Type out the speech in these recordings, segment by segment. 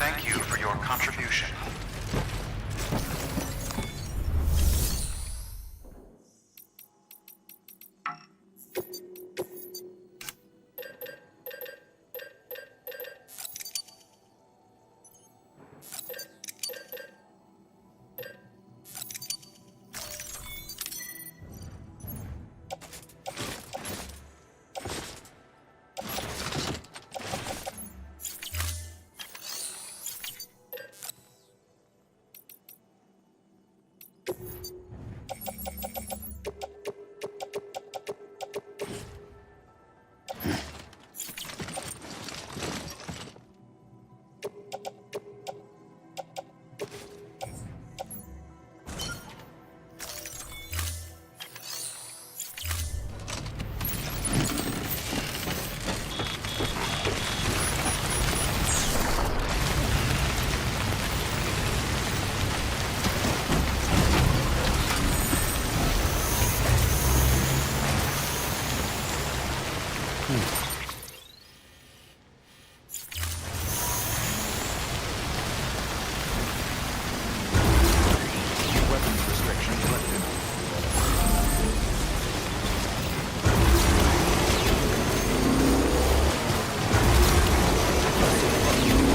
Thank you for your contribution. Weapons restrictions lifted.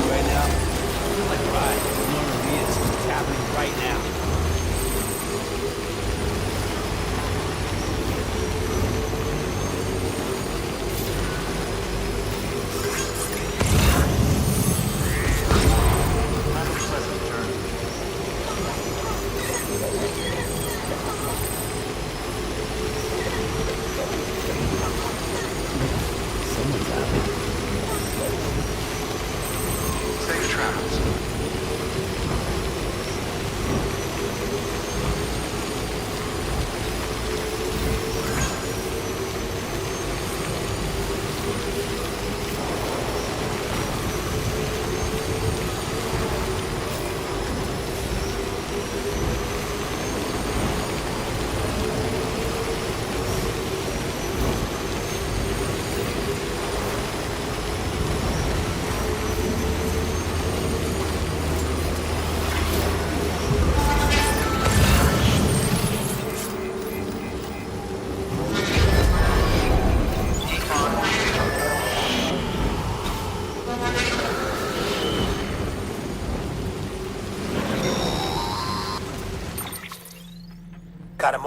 Right now, I feel like right. Norman Reedus is happening right now.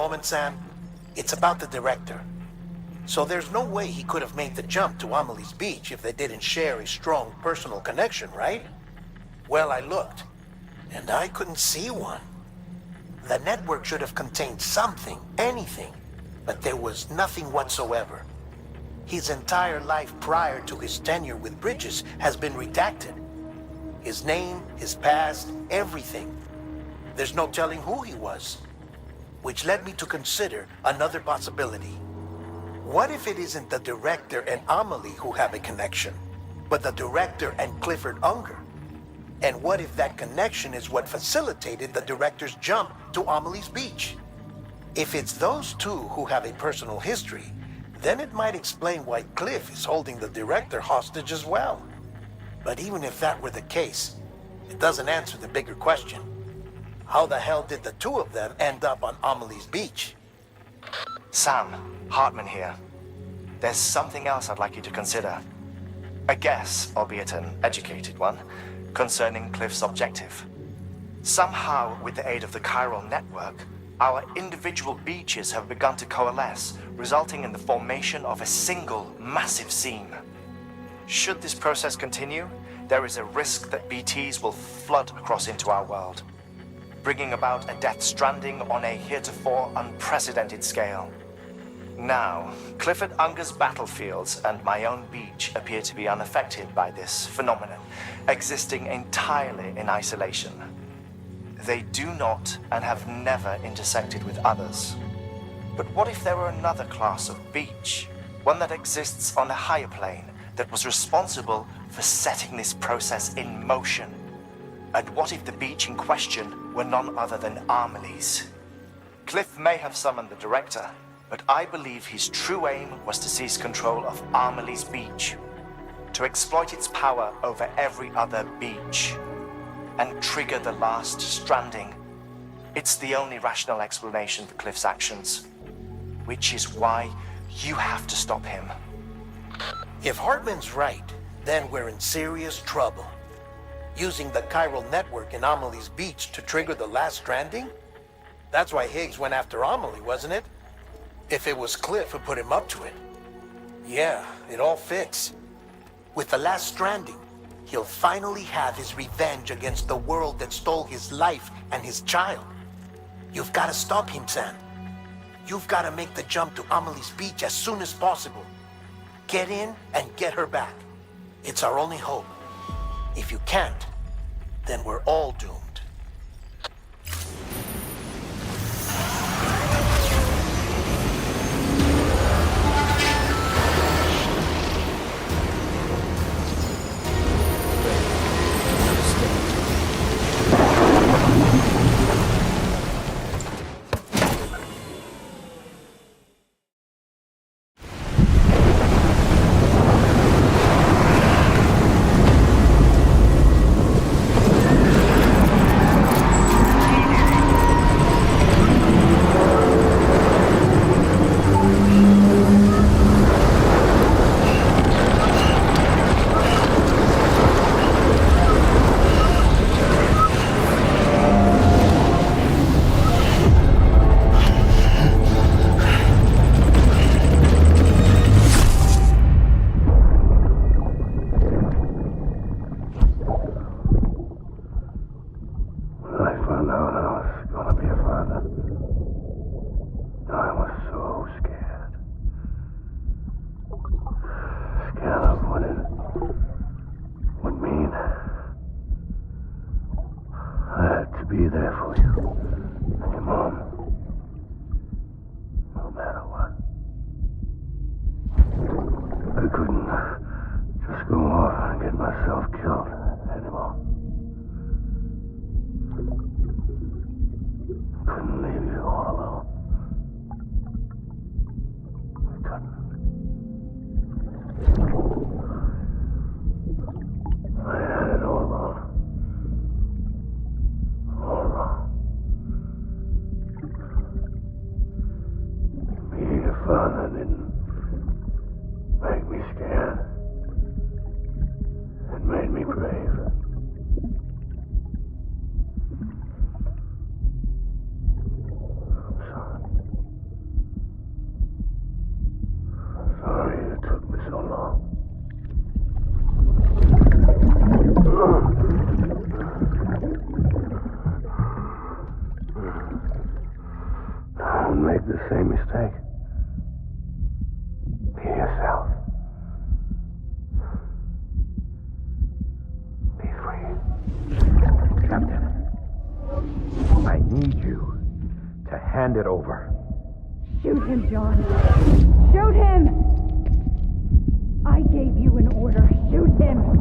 moment, Sam? It's about the director. So there's no way he could have made the jump to Amelie's Beach if they didn't share a strong personal connection, right? Well, I looked, and I couldn't see one. The network should have contained something, anything, but there was nothing whatsoever. His entire life prior to his tenure with Bridges has been redacted. His name, his past, everything. There's no telling who he was. Which led me to consider another possibility. What if it isn't the director and Amelie who have a connection, but the director and Clifford Unger? And what if that connection is what facilitated the director's jump to Amelie's Beach? If it's those two who have a personal history, then it might explain why Cliff is holding the director hostage as well. But even if that were the case, it doesn't answer the bigger question. How the hell did the two of them end up on Amelie's Beach? Sam, Hartman here. There's something else I'd like you to consider. A guess, albeit an educated one, concerning Cliff's objective. Somehow, with the aid of the chiral network, our individual beaches have begun to coalesce, resulting in the formation of a single massive seam. Should this process continue, there is a risk that BTs will flood across into our world, bringing about a death stranding on a heretofore unprecedented scale. Now, Clifford Unger's battlefields and my own beach appear to be unaffected by this phenomenon, existing entirely in isolation. They do not and have never intersected with others. But what if there were another class of beach, one that exists on a higher plane, that was responsible for setting this process in motion? And what if the beach in question were none other than Amelie's? Cliff may have summoned the director, but I believe his true aim was to seize control of Amelie's Beach, to exploit its power over every other beach, and trigger the last stranding. It's the only rational explanation for Cliff's actions, which is why you have to stop him. If Hartman's right, then we're in serious trouble. Using the chiral network in Amelie's Beach to trigger the last stranding? That's why Higgs went after Amelie, wasn't it? If it was Cliff who put him up to it. Yeah, it all fits. With the last stranding, he'll finally have his revenge against the world that stole his life and his child. You've got to stop him, Sam. You've got to make the jump to Amelie's Beach as soon as possible. Get in and get her back. It's our only hope. If you can't, then we're all doomed. Be there for you and your mom, no matter what. I couldn't just go off and get myself killed anymore. Couldn't leave you all alone. I couldn't. I had it all wrong. All wrong. Being a father didn't make me scared. It made me brave. I'm sorry. yourself. Be free. Captain, I need you to hand it over. Shoot him, John. Shoot him! I gave you an order. Shoot him!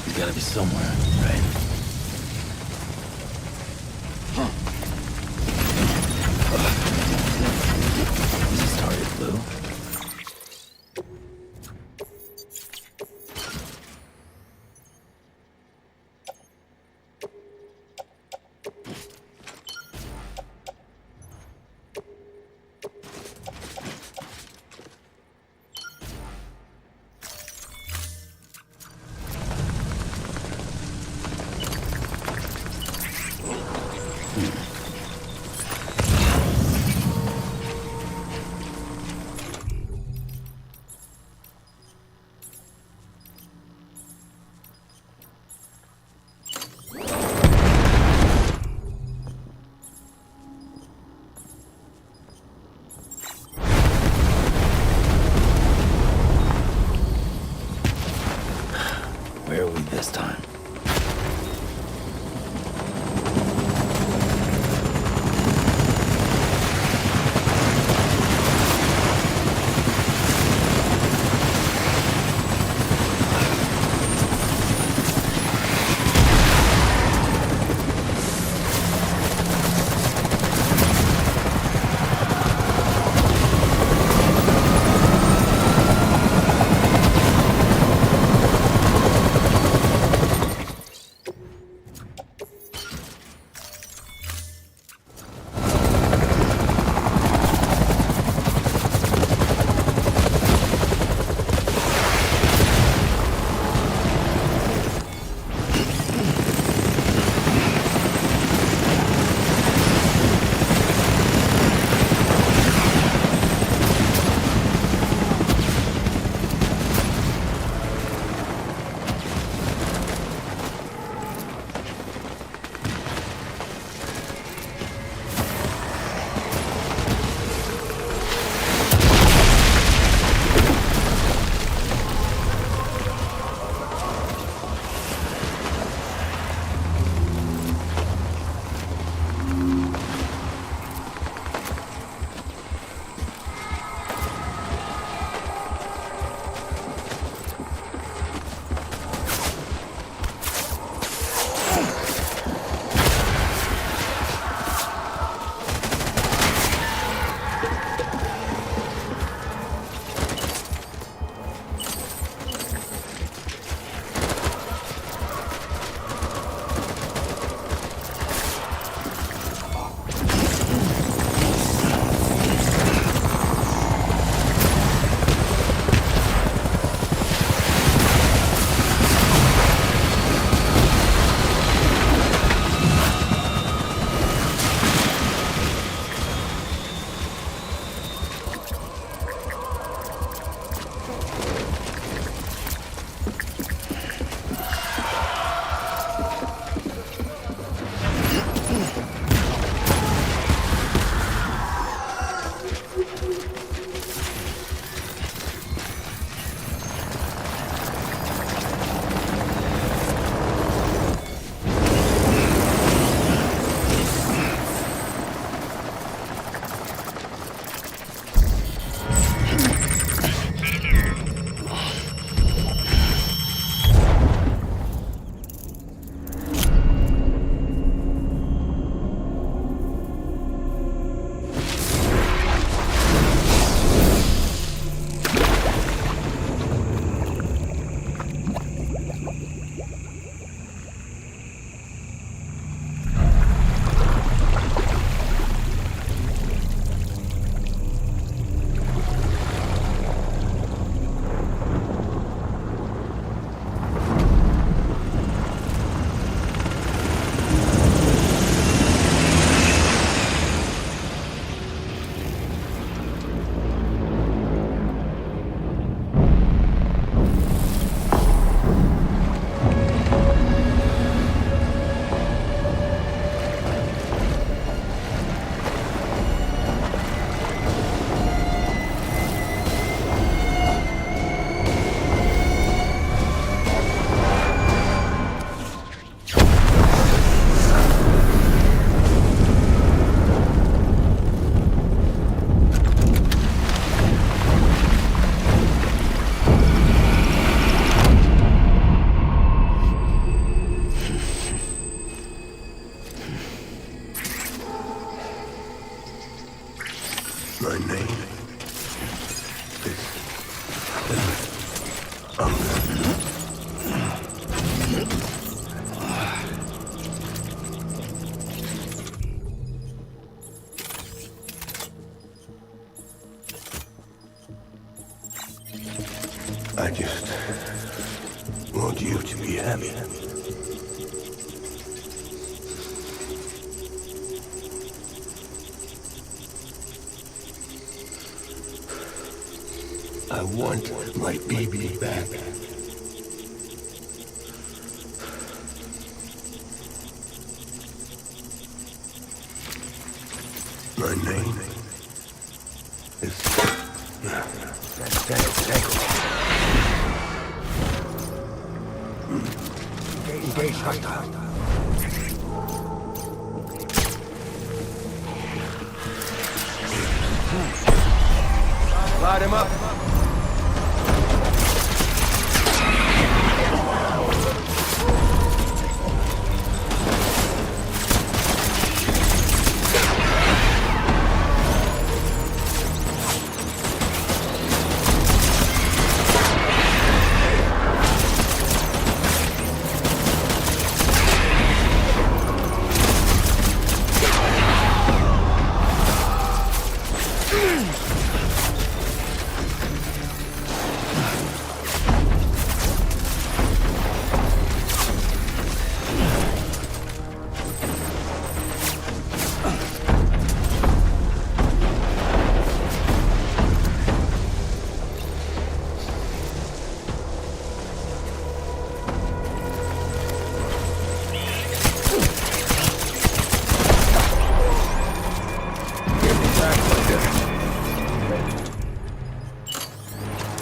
He's gotta be somewhere, right? Is this target blue? I just want you to be happy. I want my baby back. My name is... Engage hostile. Light him up.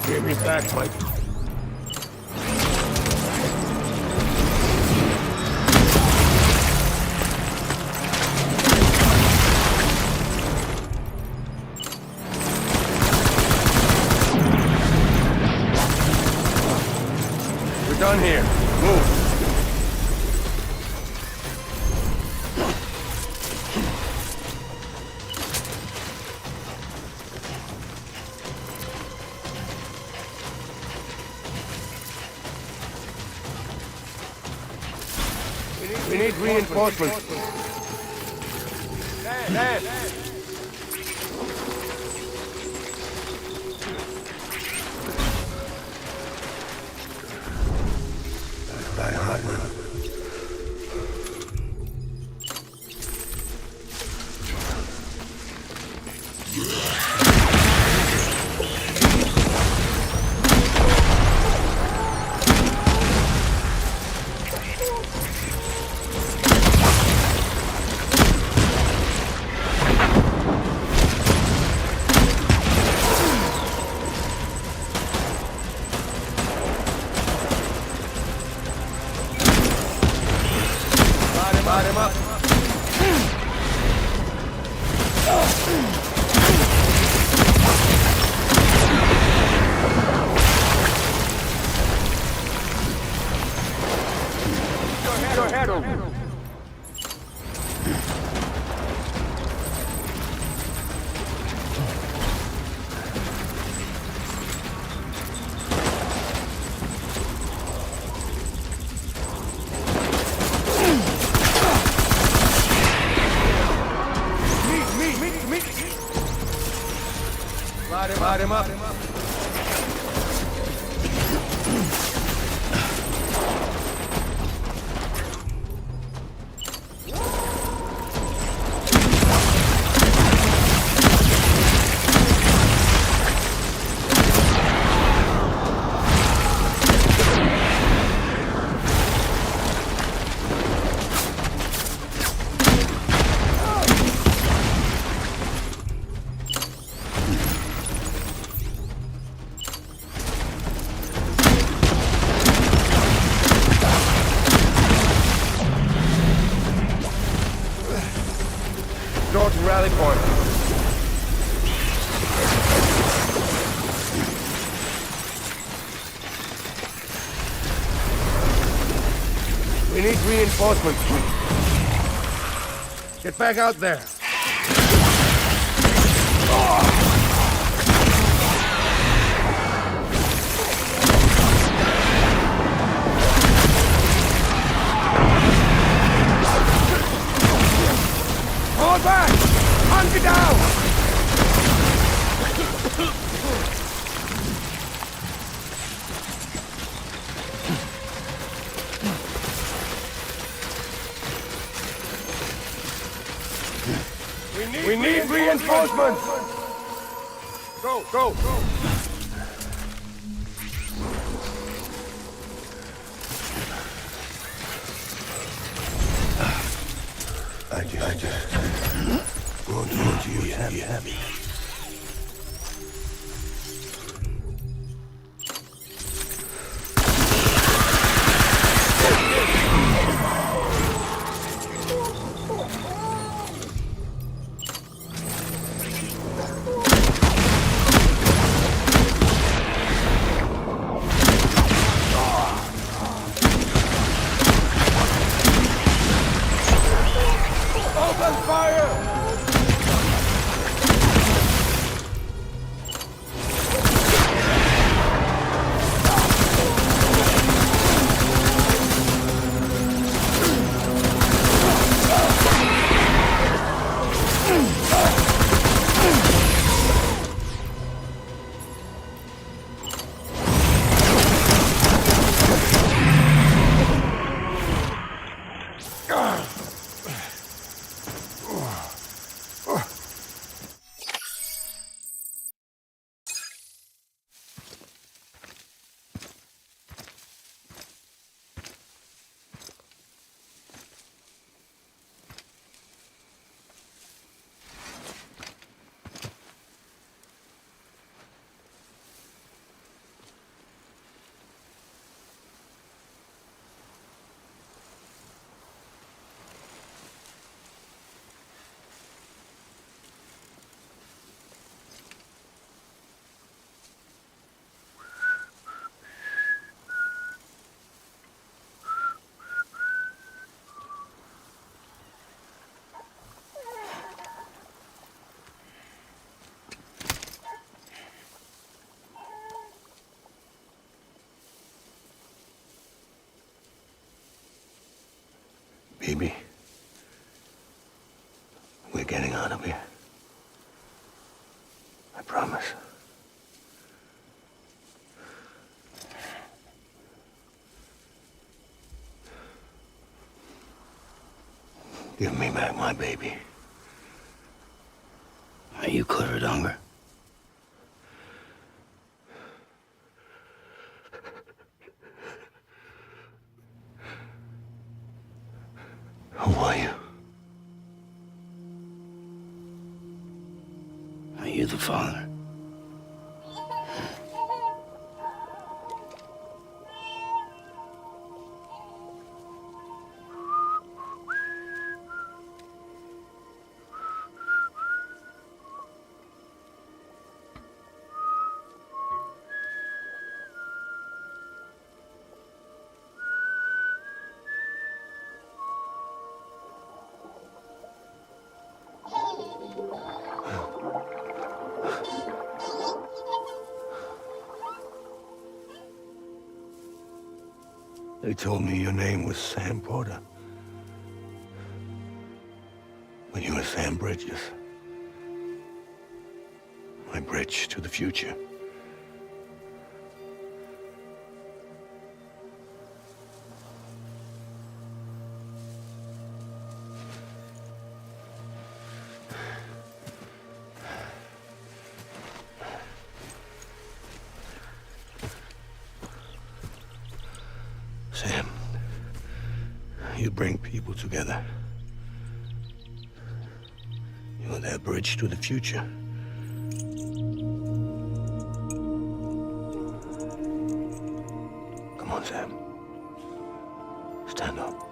Give me back my... We're done here. Move. We need reinforcements. Dad. By Hartman. Light him up. Go ahead over. Light him up. Go to rally point. We need reinforcements. Get back out there. Hold back! Hunker down! We need reinforcements! Go, go, go! I just want you to be happy. Open fire! Baby, we're getting out of here. I promise. Give me back my baby. Are you clear of hunger? Who are you? Are you the father? They told me your name was Sam Porter. But you were Sam Bridges. My bridge to the future. Sam, you bring people together. You're that bridge to the future. Come on, Sam. Stand up.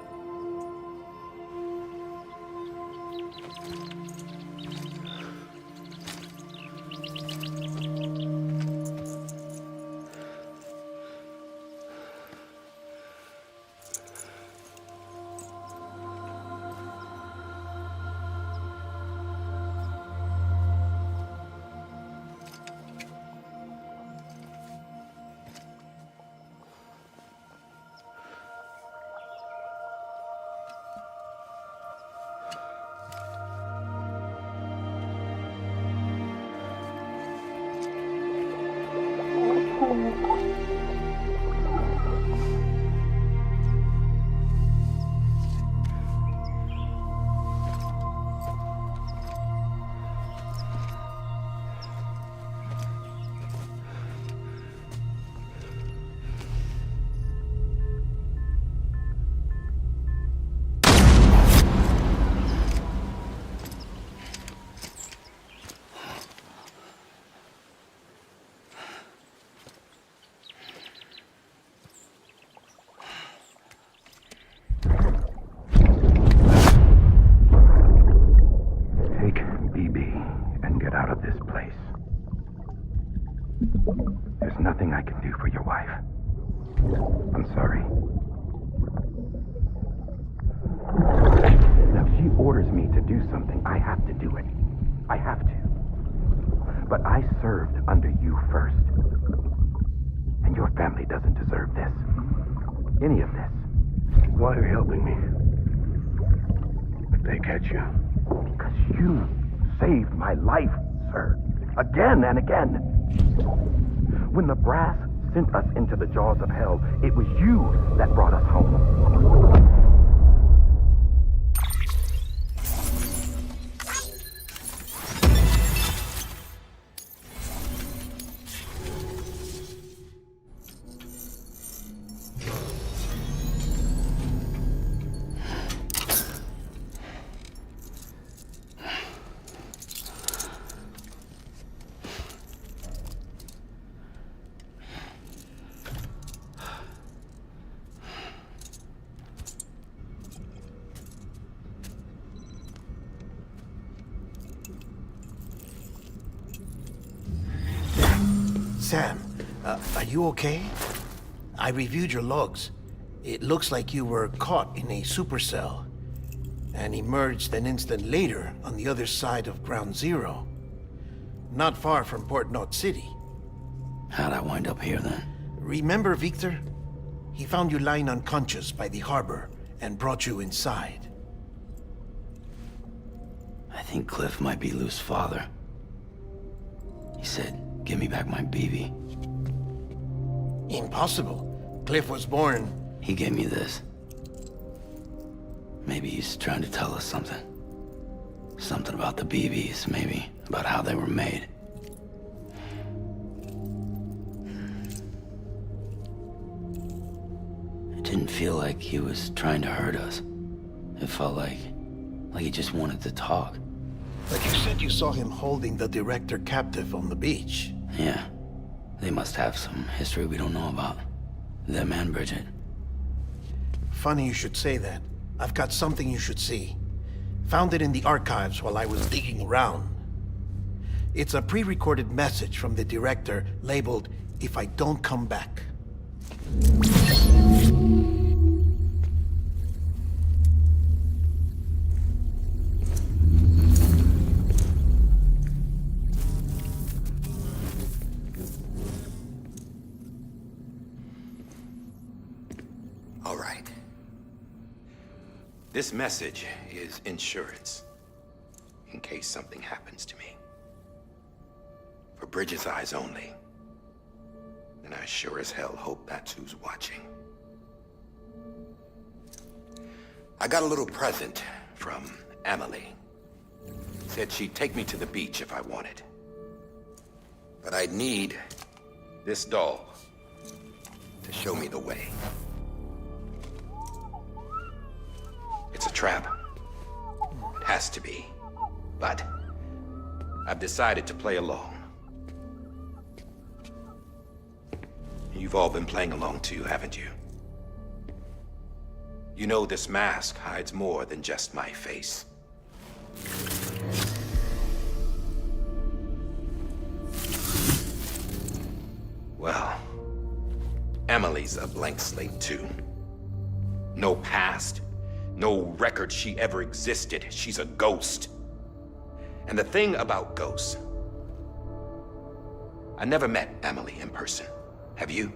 There's nothing I can do for your wife. I'm sorry. Now, if she orders me to do something, I have to do it. I have to. But I served under you first. And your family doesn't deserve this. Any of this. Why are you helping me? If they catch you. Because you saved my life, sir. Again and again. When the brass sent us into the jaws of hell, it was you that brought us home. Sam, are you okay? I reviewed your logs. It looks like you were caught in a supercell and emerged an instant later on the other side of Ground Zero. Not far from Port Knot City. How'd I wind up here then? Remember Victor? He found you lying unconscious by the harbor and brought you inside. I think Cliff might be Lou's father. He said, give me back my BB. Impossible. Cliff was born... He gave me this. Maybe he's trying to tell us something. Something about the BBs, maybe. About how they were made. It didn't feel like he was trying to hurt us. It felt like he just wanted to talk. But you said you saw him holding the director captive on the beach. Yeah. They must have some history we don't know about. Them and Bridget. Funny you should say that. I've got something you should see. Found it in the archives while I was digging around. It's a pre-recorded message from the director labeled, "If I don't come back." All right. This message is insurance, in case something happens to me. For Bridget's eyes only. And I sure as hell hope that's who's watching. I got a little present from Emily. Said she'd take me to the beach if I wanted. But I'd need this doll to show me the way. It's a trap. It has to be. But I've decided to play along. You've all been playing along too, haven't you? You know this mask hides more than just my face. Well, Emily's a blank slate too. No past. No record she ever existed. She's a ghost. And the thing about ghosts, I never met Emily in person. Have you?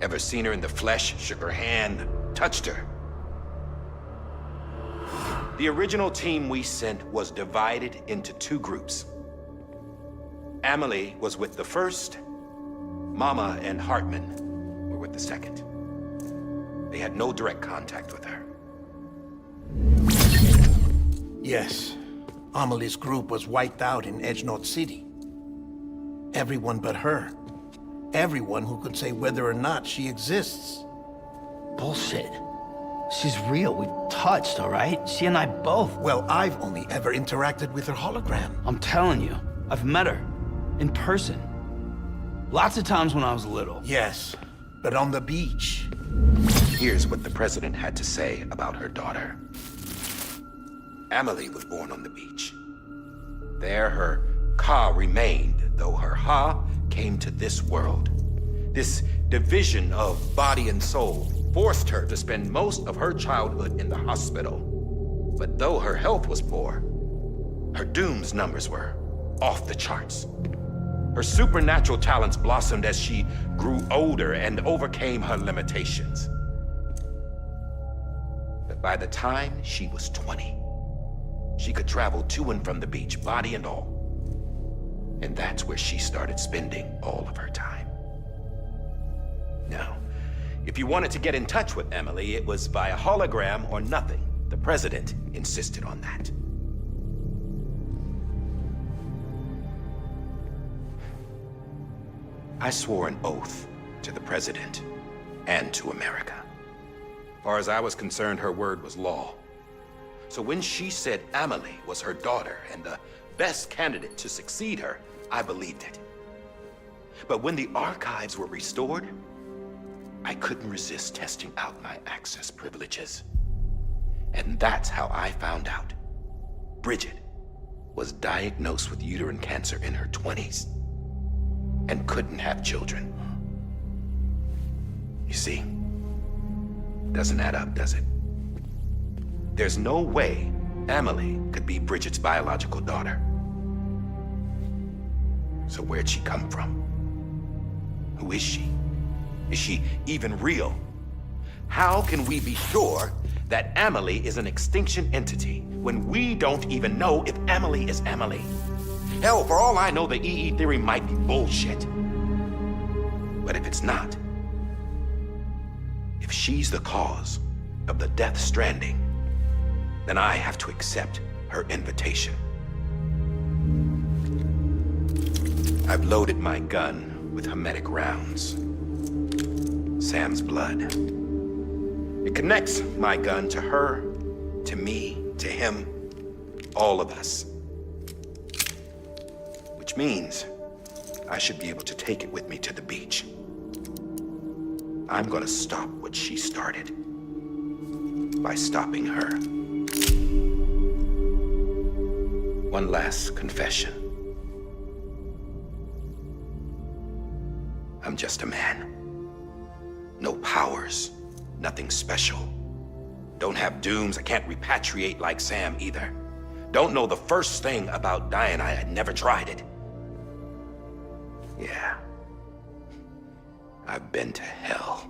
Ever seen her in the flesh, shook her hand, touched her? The original team we sent was divided into two groups. Emily was with the first. Mama and Hartman were with the second. They had no direct contact with her. Yes. Amelie's group was wiped out in Edge Knot City. Everyone but her. Everyone who could say whether or not she exists. Bullshit. She's real. We've touched, all right? She and I both. Well, I've only ever interacted with her hologram. I'm telling you, I've met her. In person. Lots of times when I was little. Yes, but on the beach. Here's what the president had to say about her daughter. Emily was born on the beach. There her ka remained, though her ha came to this world. This division of body and soul forced her to spend most of her childhood in the hospital. But though her health was poor, her Doom's numbers were off the charts. Her supernatural talents blossomed as she grew older and overcame her limitations. But by the time she was 20, she could travel to and from the beach, body and all. And that's where she started spending all of her time. Now, if you wanted to get in touch with Emily, it was via hologram or nothing. The president insisted on that. I swore an oath to the president and to America. As far as I was concerned, her word was law. So when she said Emily was her daughter and the best candidate to succeed her, I believed it. But when the archives were restored, I couldn't resist testing out my access privileges. And that's how I found out Bridget was diagnosed with uterine cancer in her 20s and couldn't have children. You see, doesn't add up, does it? There's no way Emily could be Bridget's biological daughter. So where'd she come from? Who is she? Is she even real? How can we be sure that Emily is an extinction entity when we don't even know if Emily is Emily? Hell, for all I know, the EE theory might be bullshit. But if it's not, if she's the cause of the death stranding, then I have to accept her invitation. I've loaded my gun with hermetic rounds. Sam's blood. It connects my gun to her, to me, to him, all of us. Which means I should be able to take it with me to the beach. I'm gonna stop what she started by stopping her. One last confession. I'm just a man. No powers, nothing special. Don't have dooms, I can't repatriate like Sam either. Don't know the first thing about dying, I had never tried it. Yeah. I've been to hell.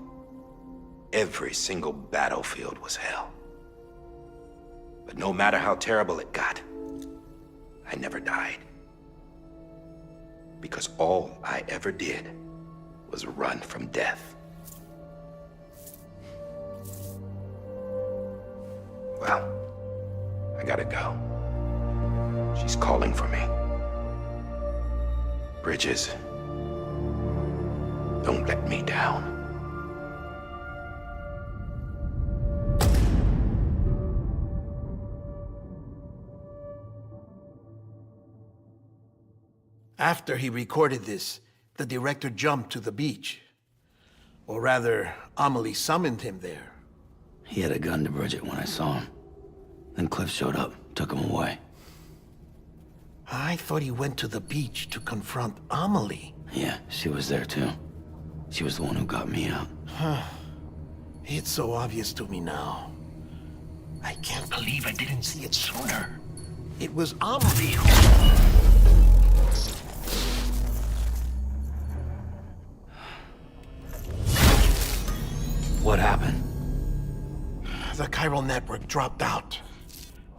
Every single battlefield was hell. But no matter how terrible it got, I never died. Because all I ever did was run from death. Well, I gotta go. She's calling for me. Bridges, don't let me down. After he recorded this, the director jumped to the beach. Or rather, Amelie summoned him there. He had a gun to Bridget when I saw him. Then Cliff showed up, took him away. I thought he went to the beach to confront Amelie. Yeah, she was there too. She was the one who got me out. It's so obvious to me now. I can't believe I didn't see it sooner. It was Amelie who... What happened? The chiral network dropped out.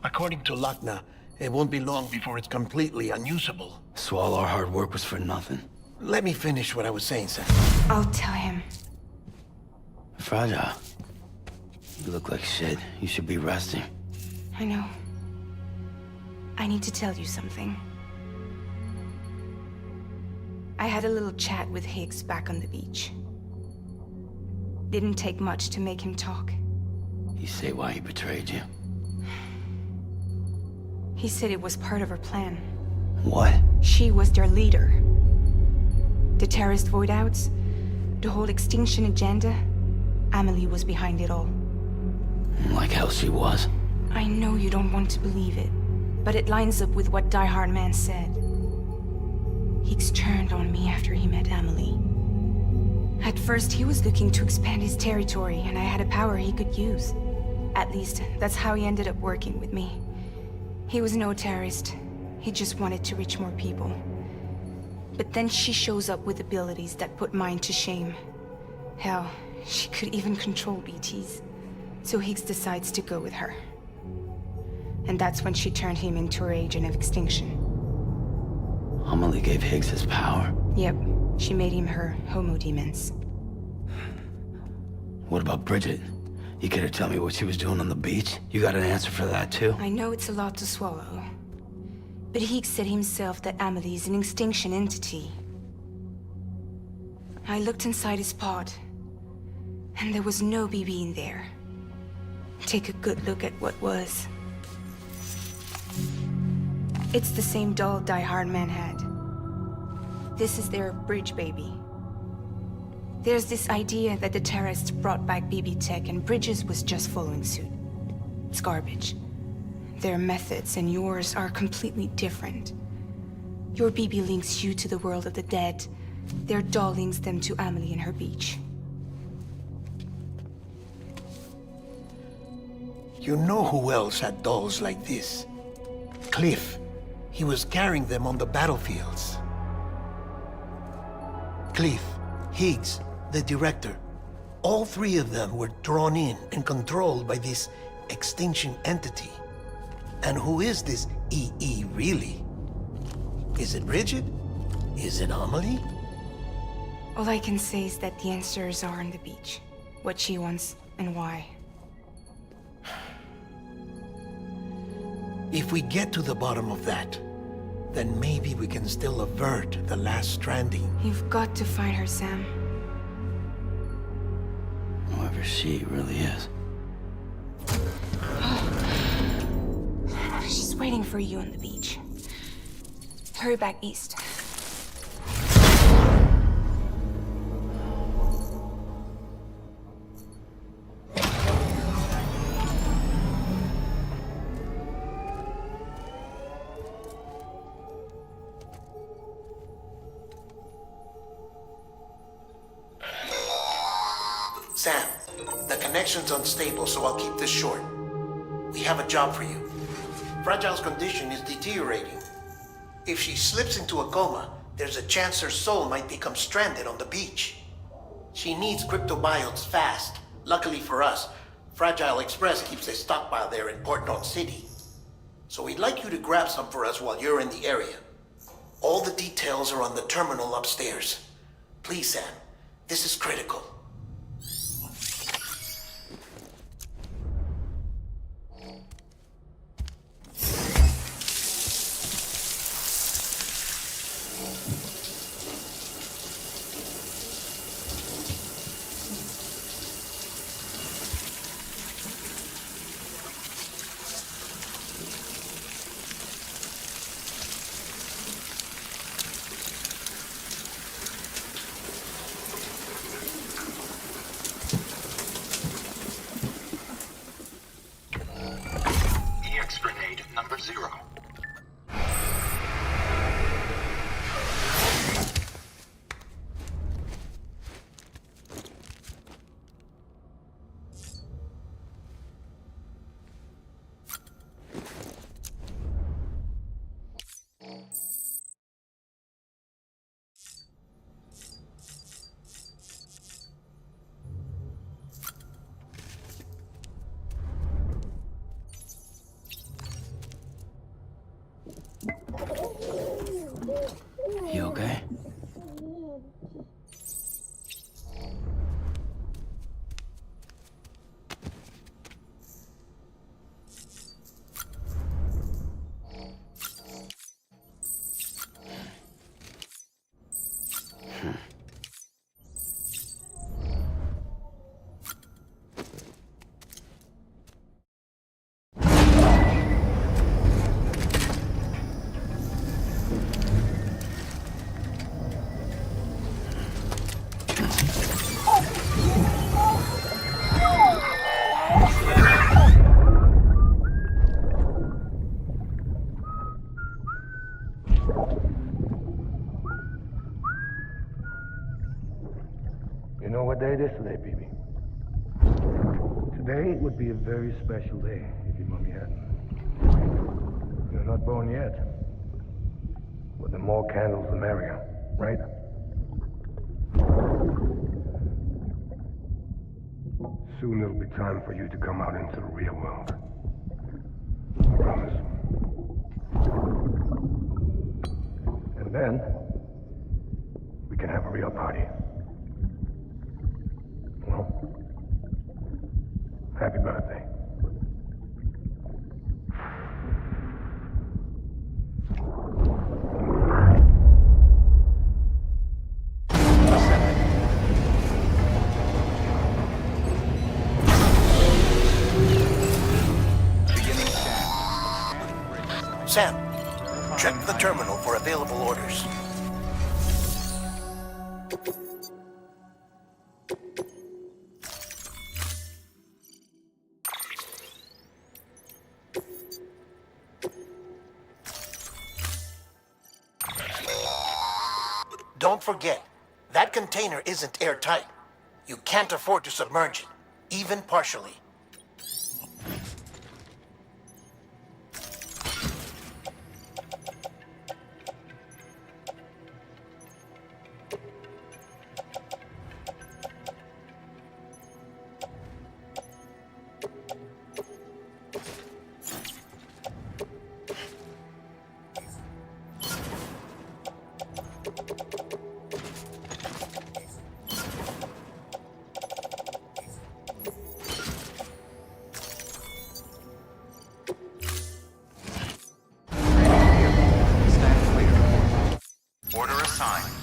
According to Luckna, it won't be long before it's completely unusable. So all our hard work was for nothing. Let me finish what I was saying, Sam. I'll tell him. Fragile. You look like shit. You should be resting. I know. I need to tell you something. I had a little chat with Higgs back on the beach. Didn't take much to make him talk. You say why he betrayed you? He said it was part of her plan. What? She was their leader. The terrorist voidouts, the whole extinction agenda, Amelie was behind it all. Like hell she was. I know you don't want to believe it, but it lines up with what Die Hard Man said. Higgs turned on me after he met Emily. At first, he was looking to expand his territory, and I had a power he could use. At least, that's how he ended up working with me. He was no terrorist. He just wanted to reach more people. But then she shows up with abilities that put mine to shame. Hell, she could even control BTs. So Higgs decides to go with her. And that's when she turned him into her agent of extinction. Amelie gave Higgs his power. Yep, she made him her homo demons. What about Bridget? You care to tell me what she was doing on the beach? You got an answer for that too? I know it's a lot to swallow. But Higgs said himself that Amelie is an extinction entity. I looked inside his pod, and there was no BB in there. Take a good look at what was. It's the same doll Die Hard Man had. This is their bridge baby. There's this idea that the terrorists brought back BB tech and Bridges was just following suit. It's garbage. Their methods and yours are completely different. Your BB links you to the world of the dead. Their doll links them to Amelie and her beach. You know who else had dolls like this? Cliff. He was carrying them on the battlefields. Cliff, Higgs, the director. All three of them were drawn in and controlled by this extinction entity. And who is this EE really? Is it Bridget? Is it Amelie? All I can say is that the answers are on the beach. What she wants and why. If we get to the bottom of that, then maybe we can still avert the last stranding. You've got to find her, Sam. Whoever she really is. She's waiting for you on the beach. Hurry back east. Sam, the connection's unstable, so I'll keep this short. We have a job for you. Fragile's condition is deteriorating. If she slips into a coma, there's a chance her soul might become stranded on the beach. She needs cryptobiotes fast. Luckily for us, Fragile Express keeps a stockpile there in Port North City. So we'd like you to grab some for us while you're in the area. All the details are on the terminal upstairs. Please, Sam, this is critical. You know what day it is today, BB? Today would be a very special day if your mommy hadn't. You're not born yet. But the more candles, the merrier, right? Soon it'll be time for you to come out into the real world. I promise. And then, we can have a real party. Well, happy birthday. Sam, check the terminal for available orders. Don't forget, that container isn't airtight. You can't afford to submerge it, even partially. Stand clear. Order assigned.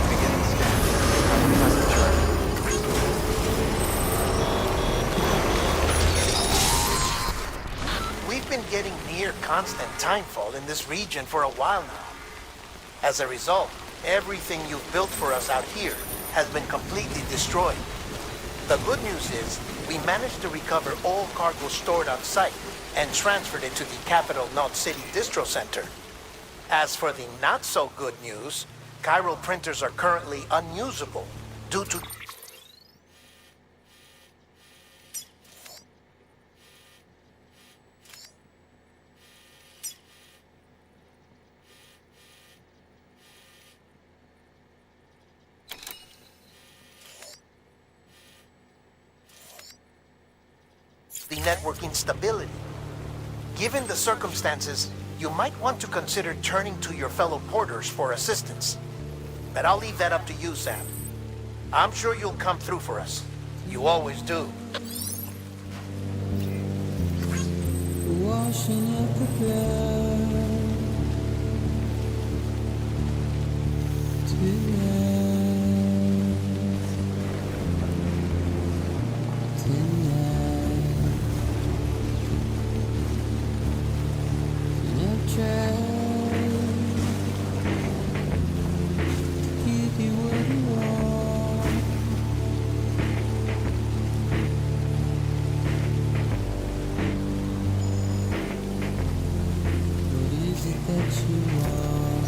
Beginning scan. Present chart. We've been getting near constant timefall in this region for a while now. As a result, everything you've built for us out here has been completely destroyed. The good news is, we managed to recover all cargo stored on site and transferred it to the Capital Knot City Distro Center. As for the not-so-good news, chiral printers are currently unusable due to... the network instability. Given the circumstances, you might want to consider turning to your fellow porters for assistance. But I'll leave that up to you, Sam. I'm sure you'll come through for us. You always do. Washing up the blood tonight. And I've tried to give you what you want. What is it that you want?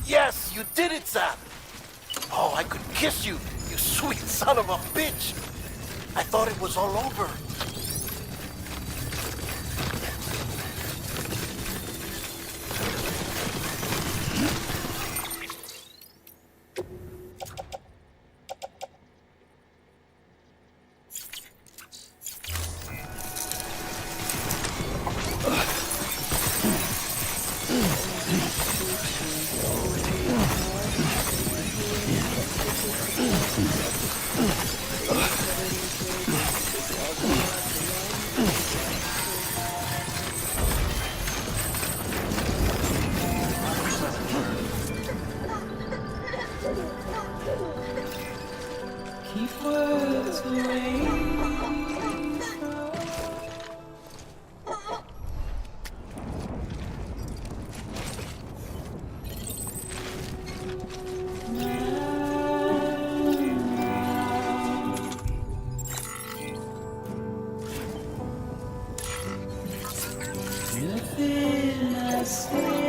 Yes, you did it, Sam! Oh, I could kiss you, you sweet son of a bitch! I thought it was all over. Keep words away. Nothing I say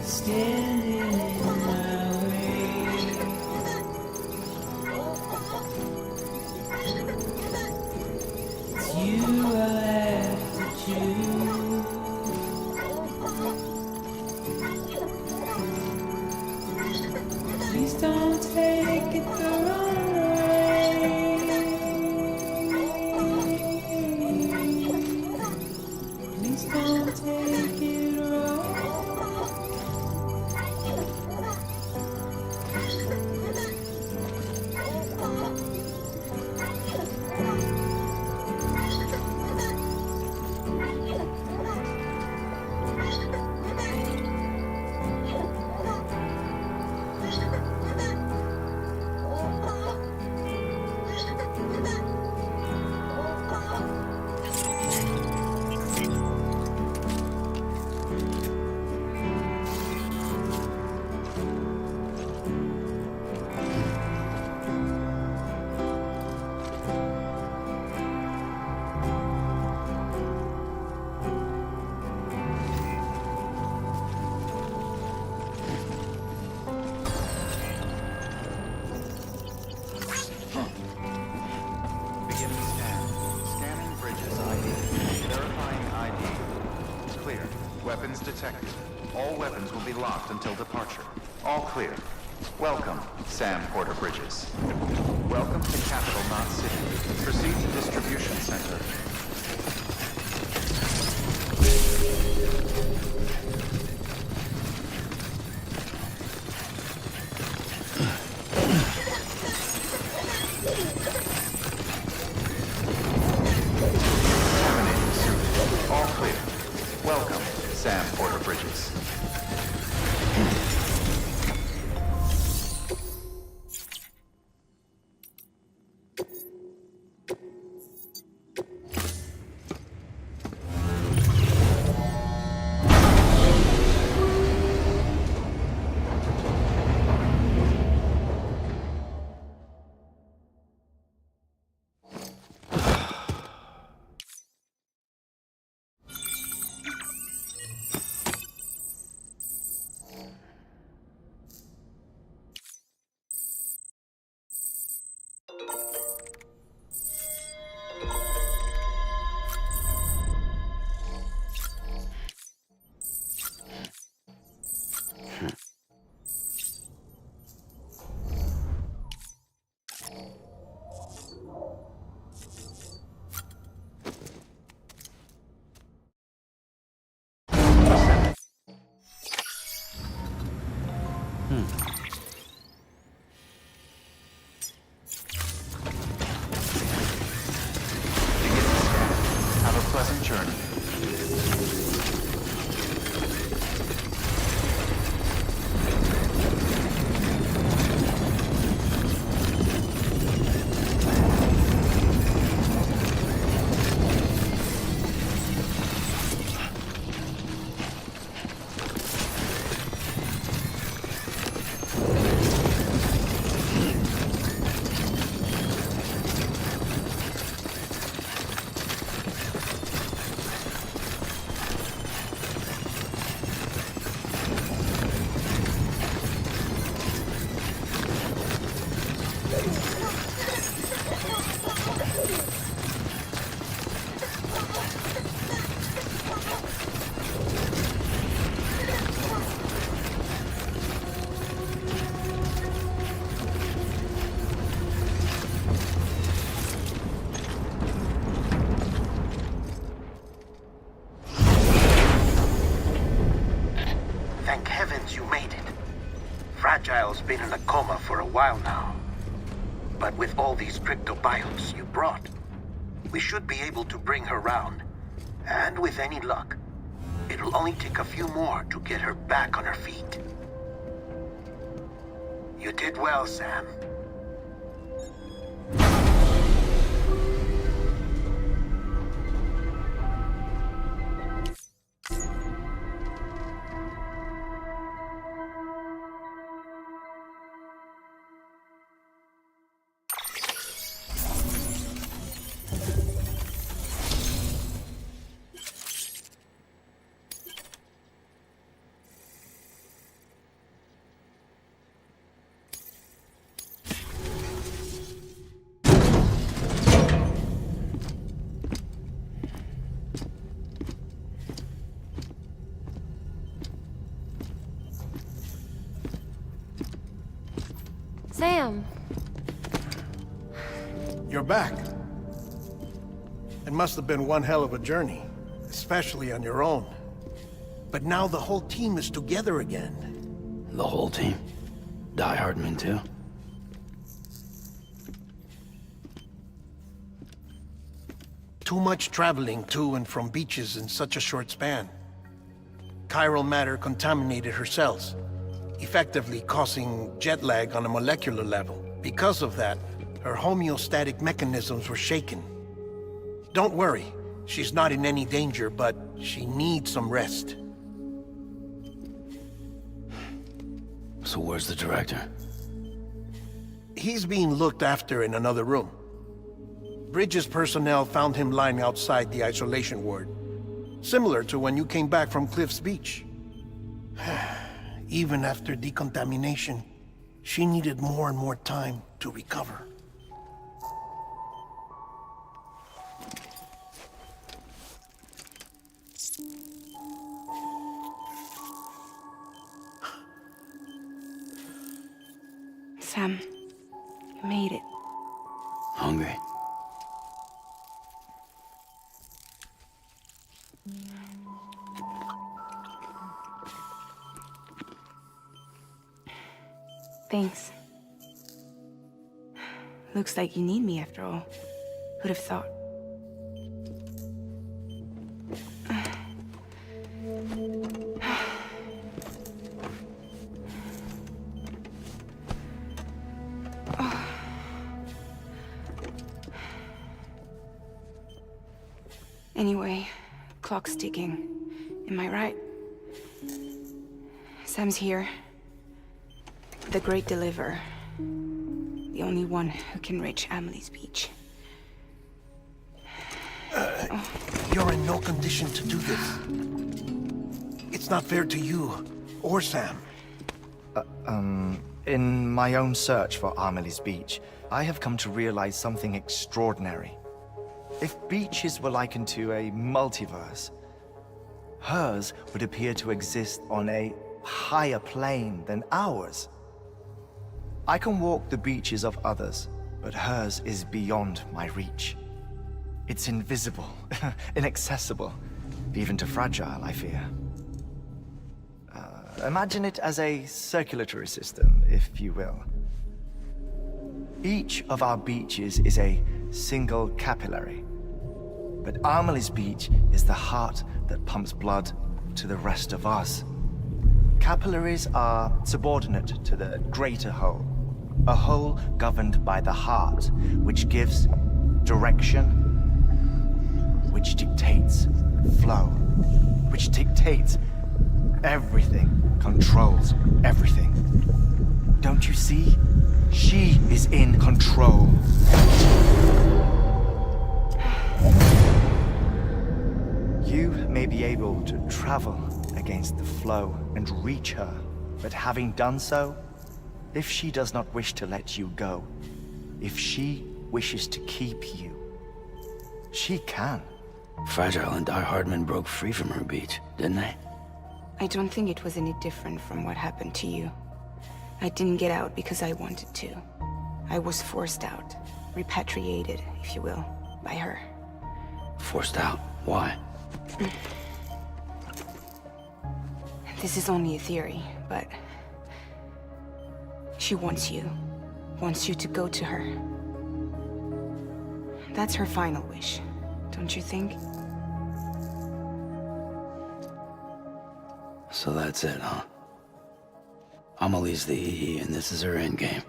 standing in my way. It's you I have to choose. Please don't take it the wrong way. Please don't take it wrong. Beginning scan. Scanning bridges ID. Verifying ID. Clear. Weapons detected. All weapons will be locked until departure. All clear. Welcome, Sam Porter Bridges. Welcome to Capital Knot City. Proceed to distribution center. Terminating suit. All clear. Welcome, Sam Porter Bridges. Have a pleasant journey. been in a coma for a while now. But with all these cryptobiotes you brought, we should be able to bring her round. And with any luck, it'll only take a few more to get her back on her feet. You did well, Sam. Sam! You're back. It must have been one hell of a journey, especially on your own. But now the whole team is together again. The whole team? Die Hardman too? Too much traveling to and from beaches in such a short span. Chiral matter contaminated her cells, effectively causing jet lag on a molecular level. Because of that, her homeostatic mechanisms were shaken. Don't worry, she's not in any danger, but she needs some rest. So where's the director? He's being looked after in another room. Bridges personnel found him lying outside the isolation ward, similar to when you came back from Cliff's Beach. Even after decontamination, she needed more and more time to recover. Sam, you made it. Hungry? Thanks. Looks like you need me after all. Who'd have thought? Anyway, clock's ticking. Am I right? Sam's here. The Great Deliverer. The only one who can reach Amelie's Beach. You're in no condition to do this. It's not fair to you or Sam. In my own search for Amelie's Beach, I have come to realize something extraordinary. If beaches were likened to a multiverse, hers would appear to exist on a higher plane than ours. I can walk the beaches of others, but hers is beyond my reach. It's invisible, inaccessible, even to fragile, I fear. Imagine it as a circulatory system, if you will. Each of our beaches is a single capillary. But Amelie's Beach is the heart that pumps blood to the rest of us. Capillaries are subordinate to the greater whole. A whole governed by the heart, which gives direction, which dictates flow, which dictates everything, controls everything. Don't you see? She is in control. You may be able to travel against the flow and reach her, but having done so, if she does not wish to let you go, if she wishes to keep you, she can. Fragile and Die Hardman broke free from her beach, didn't they? I don't think it was any different from what happened to you. I didn't get out because I wanted to. I was forced out. Repatriated, if you will, by her. Forced out? Why? This is only a theory, but... She wants you. Wants you to go to her. That's her final wish, don't you think? So that's it, huh? Amelie's the EE, and this is her endgame.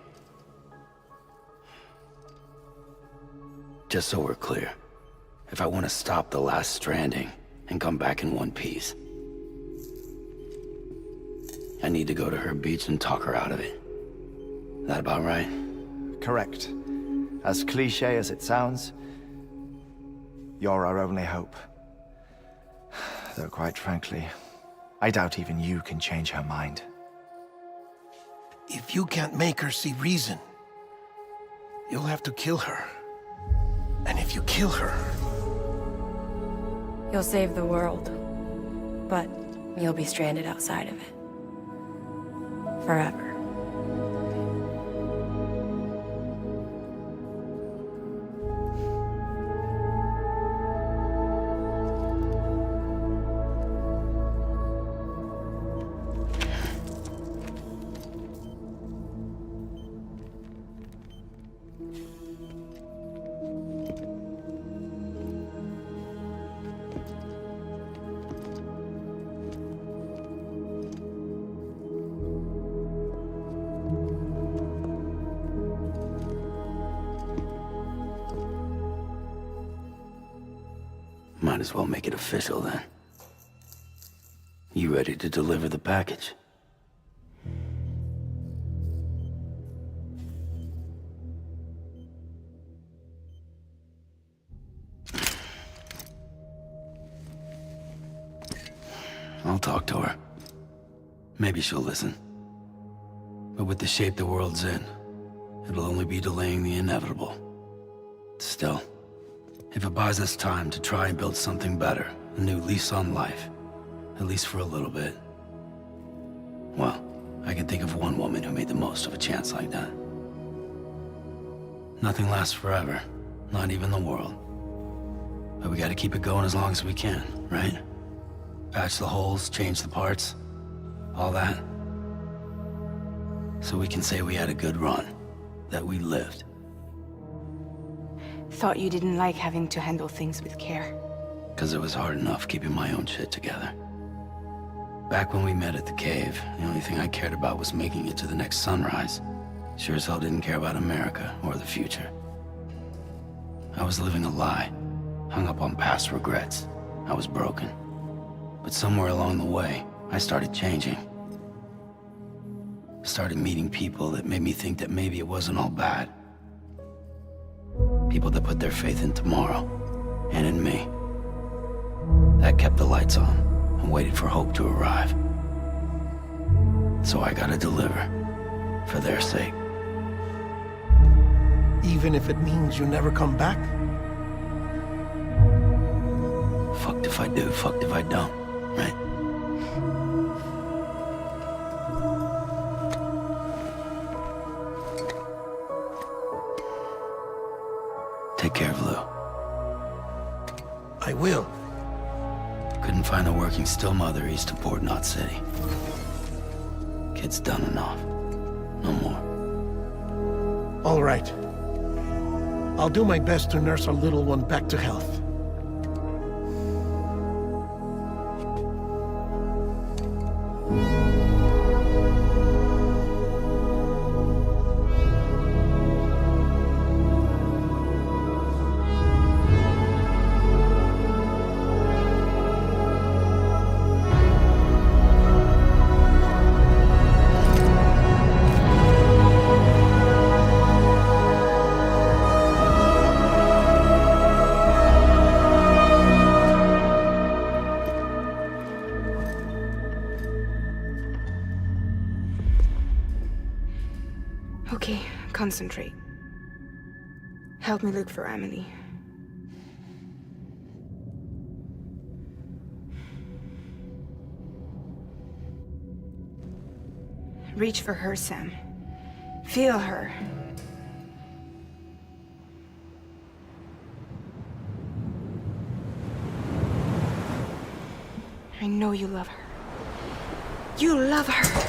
Just so we're clear, if I want to stop the last Stranding and come back in one piece, I need to go to her beach and talk her out of it. That about right? Correct. As cliche as it sounds, you're our only hope. Though quite frankly, I doubt even you can change her mind. If you can't make her see reason, you'll have to kill her. And if you kill her... You'll save the world, but you'll be stranded outside of it. Forever. Might as well make it official then. You ready to deliver the package? I'll talk to her. Maybe she'll listen. But with the shape the world's in, it'll only be delaying the inevitable. Still, if it buys us time to try and build something better, a new lease on life, at least for a little bit, well, I can think of one woman who made the most of a chance like that. Nothing lasts forever, not even the world. But we gotta keep it going as long as we can, right? Patch the holes, change the parts, all that. So we can say we had a good run, that we lived. Thought you didn't like having to handle things with care. 'Cause it was hard enough keeping my own shit together. Back when we met at the cave, the only thing I cared about was making it to the next sunrise. Sure as hell didn't care about America or the future. I was living a lie, hung up on past regrets. I was broken. But somewhere along the way, I started changing. Started meeting people that made me think that maybe it wasn't all bad. People that put their faith in tomorrow, and in me. That kept the lights on, and waited for hope to arrive. So I gotta deliver, for their sake. Even if it means you never come back? Fucked if I do, fucked if I don't, right? Take care of Lou. I will. Couldn't find a working still mother east of Port Knot City. Kid's done enough. No more. All right. I'll do my best to nurse our little one back to health. Okay, concentrate. Help me look for Emily. Reach for her, Sam. Feel her. I know you love her. You love her!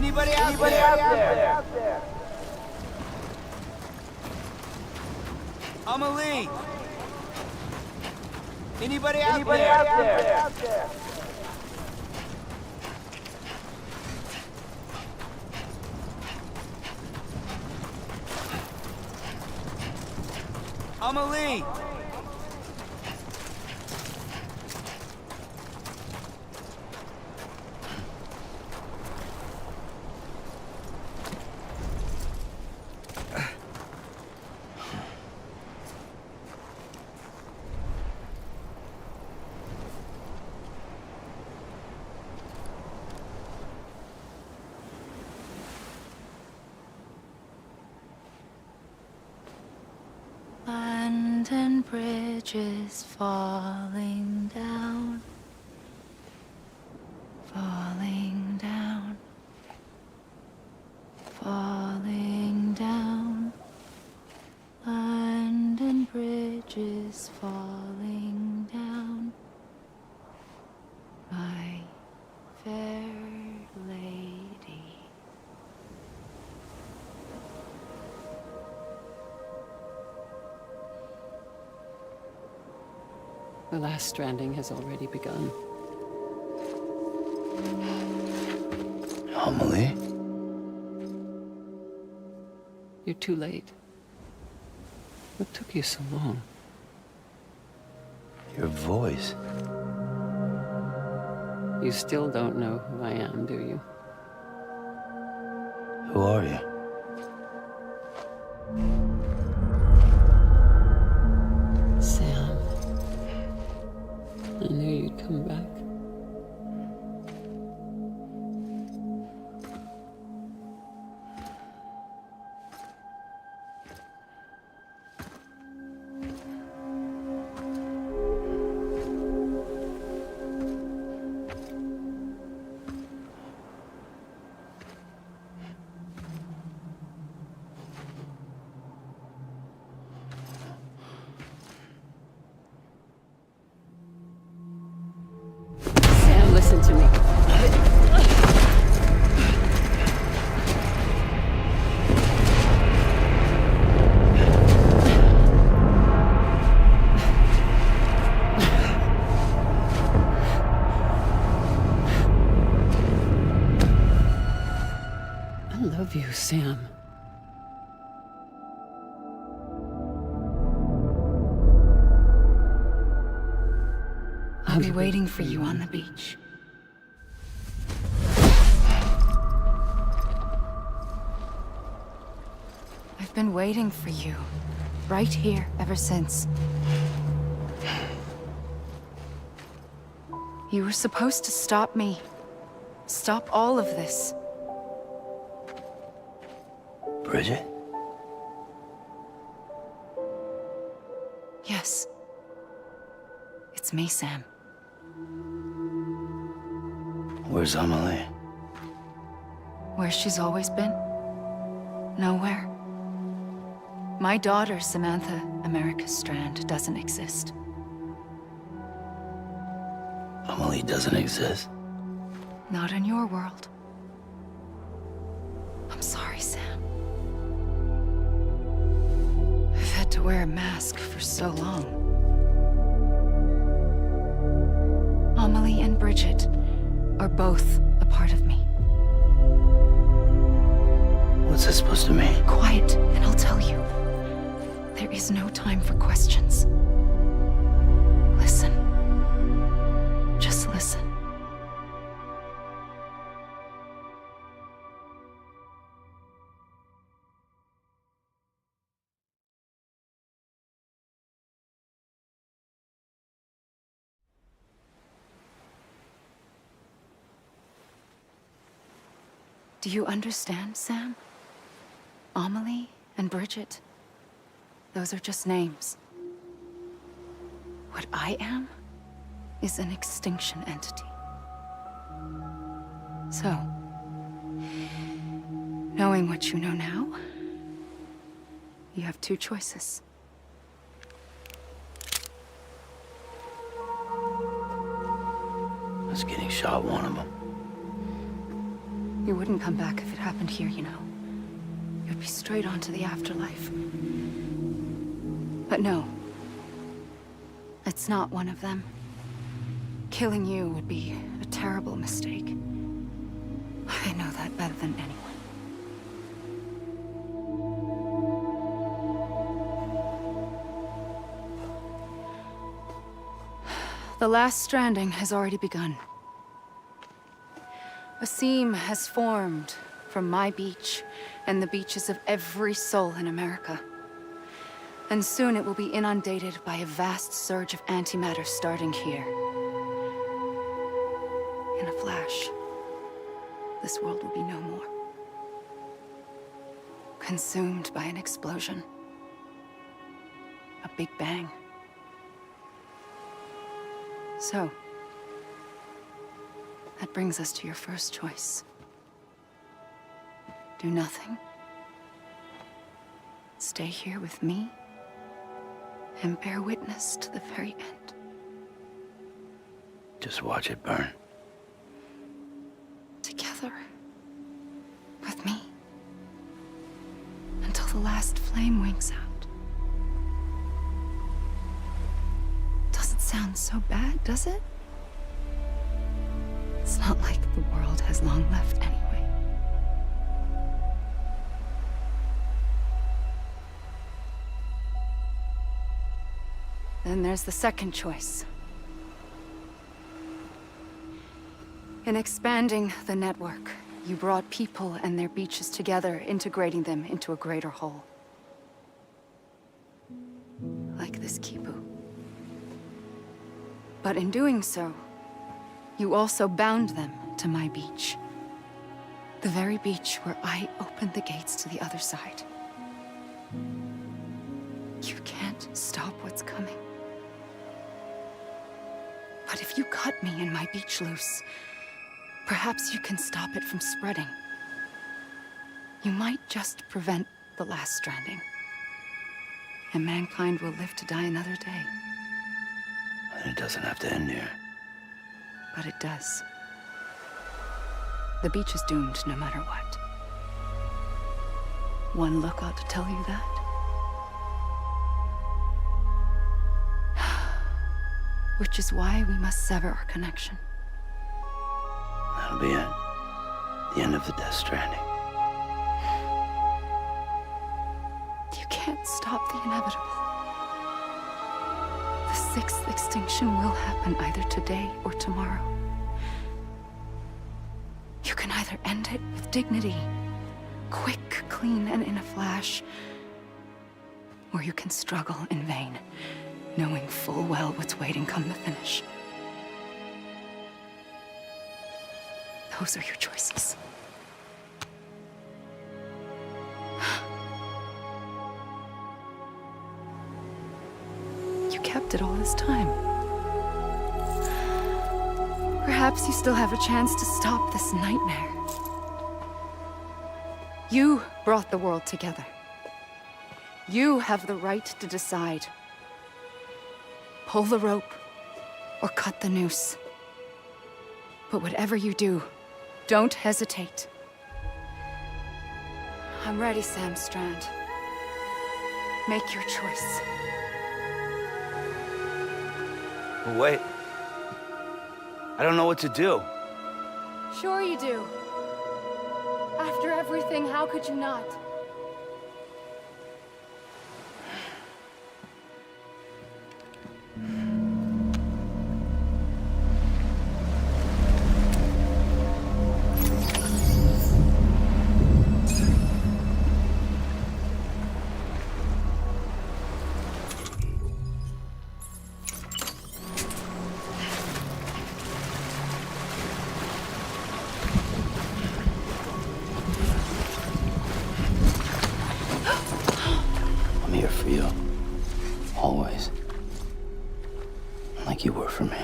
Anybody out there? Amelie! Anybody out there? Amelie! London Bridge is falling down, falling down, falling down. London Bridge is falling down, my fair lady. The last stranding has already begun. Amelie? You're too late. What took you so long? Your voice. You still don't know who I am, do you? Who are you? Sam. I knew you'd come back. Sam, listen to me. I love you, Sam. I'll be waiting for you on the beach. I've been waiting for you, right here, ever since. You were supposed to stop me. Stop all of this. Bridget? Yes. It's me, Sam. Where's Amelie? Where she's always been. Nowhere. My daughter, Samantha America Strand, doesn't exist. Amelie doesn't exist. Not in your world. I'm sorry, Sam. I've had to wear a mask for so long. Amelie and Bridget are both a part of me. What's that supposed to mean? Quiet, and I'll tell you. There is no time for questions. Listen. Just listen. Do you understand, Sam? Amelie and Bridget, those are just names. What I am is an extinction entity. So, knowing what you know now, you have two choices. Is getting shot one of them? You wouldn't come back if it happened here, you know. You'd be straight on to the afterlife. But no. It's not one of them. Killing you would be a terrible mistake. I know that better than anyone. The last stranding has already begun. A seam has formed from my beach and the beaches of every soul in America. And soon it will be inundated by a vast surge of antimatter starting here. In a flash, this world will be no more. Consumed by an explosion. A big bang. So, that brings us to your first choice. Do nothing. Stay here with me and bear witness to the very end. Just watch it burn. Together. With me. Until the last flame winks out. Doesn't sound so bad, does it? It's not like the world has long left anyway. Then there's the second choice. In expanding the network, you brought people and their beaches together, integrating them into a greater whole. Like this Kipu. But in doing so, you also bound them to my beach. The very beach where I opened the gates to the other side. You can't stop what's coming. But if you cut me and my beach loose, perhaps you can stop it from spreading. You might just prevent the last stranding. And mankind will live to die another day. And it doesn't have to end here. But it does. The beach is doomed no matter what. One look ought to tell you that. Which is why we must sever our connection. That'll be it. The end of the Death Stranding. You can't stop the inevitable. The sixth extinction will happen either today or tomorrow. You can either end it with dignity, quick, clean, and in a flash, or you can struggle in vain, knowing full well what's waiting come the finish. Those are your choices. You kept it all this time. Perhaps you still have a chance to stop this nightmare. You brought the world together. You have the right to decide. Pull the rope or cut the noose. But whatever you do, don't hesitate. I'm ready, Sam Strand. Make your choice. But wait. I don't know what to do. Sure you do. After everything, how could you not? I'm here for you. Always. Like you were for me.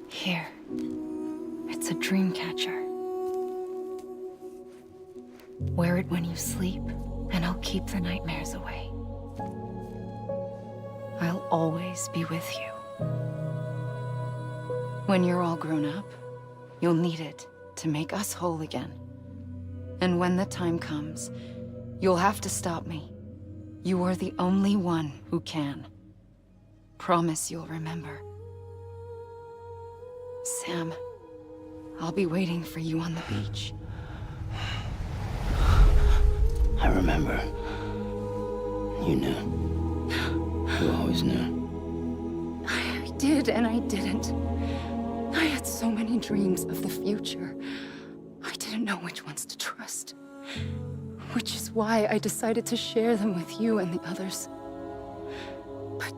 Here. It's It's a dream catcher. Wear it when you sleep, and I'll keep the nightmares away. I'll always be with you. When you're all grown up, you'll need it to make us whole again. And when the time comes, you'll have to stop me. You are the only one who can. Promise you'll remember. Sam, I'll be waiting for you on the beach. I remember. You knew. You always knew. I did and I didn't. I had so many dreams of the future. I didn't know which ones to trust. Which is why I decided to share them with you and the others. But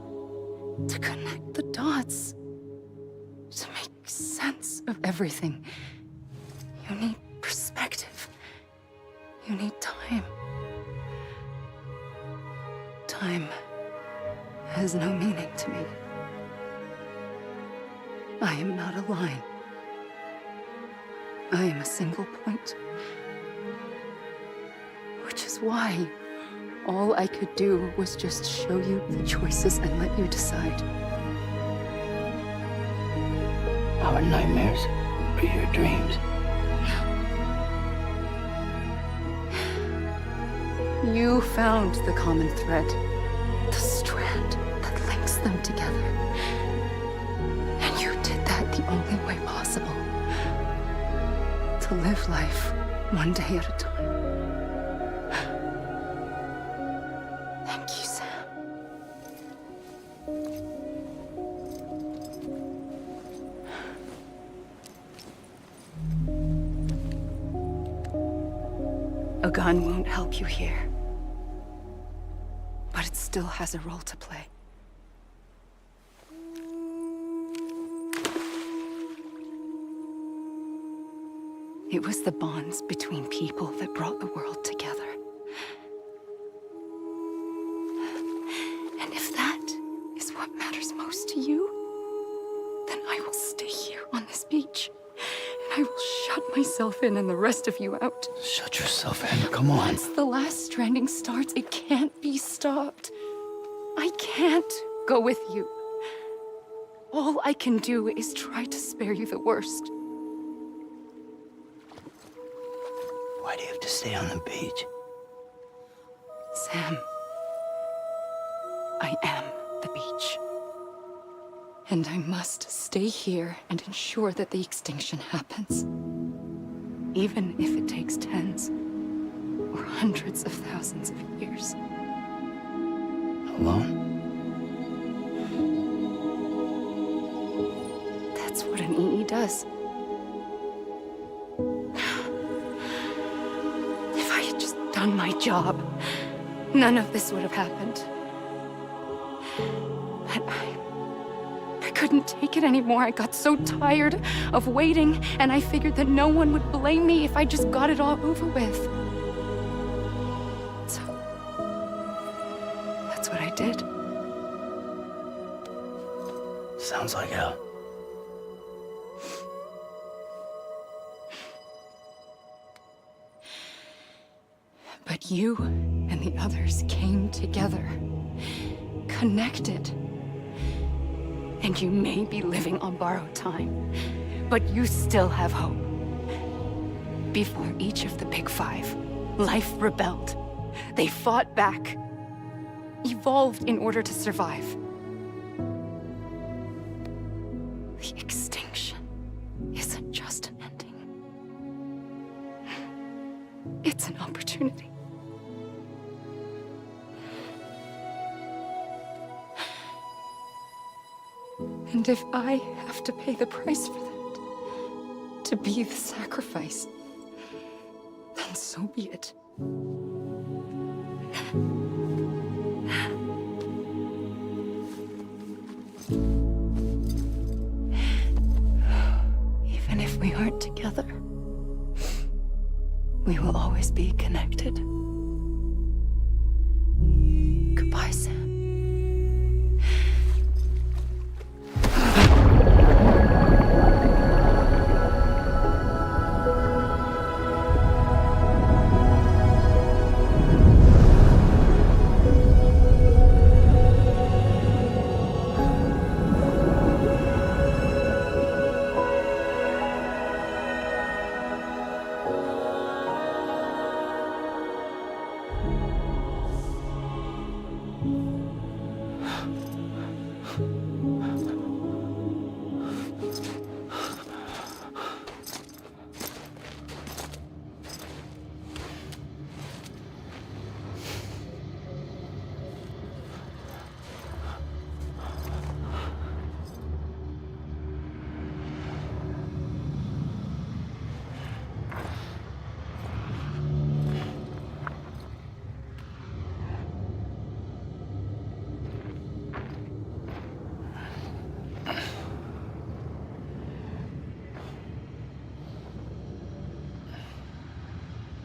to connect the dots, to make sense of everything, you need perspective. You need time. Time has no meaning to me. I am not a line. I am a single point. Which is why all I could do was just show you the choices and let you decide. Our nightmares are your dreams. You found the common thread, the strand that links them together. And you did that the only way possible. To live life one day at a time. Thank you, Sam. A gun won't help you here. But it still has a role to play. It was the bonds between people that brought the world together. And if that is what matters most to you, then I will stay here on this beach. And I will shut myself in and the rest of you out. Shut yourself in, come on. Once the last stranding starts, it can't be stopped. I can't go with you. All I can do is try to spare you the worst. Why do you have to stay on the beach? Sam, I am the beach. And I must stay here and ensure that the extinction happens. Even if it takes tens or hundreds of thousands of years. Alone? That's what an EE does. If I had just done my job, none of this would have happened. But I couldn't take it anymore. I got so tired of waiting, and I figured that no one would blame me if I just got it all over with. So, that's what I did. Sounds like hell. But you and the others came together, connected. And you may be living on borrowed time, but you still have hope. Before each of the Big Five, life rebelled. They fought back, evolved in order to survive. The extinction isn't just an ending. It's an opportunity. And if I have to pay the price for that, to be the sacrifice, then so be it. Even if we aren't together, we will always be connected. Goodbye, Sam.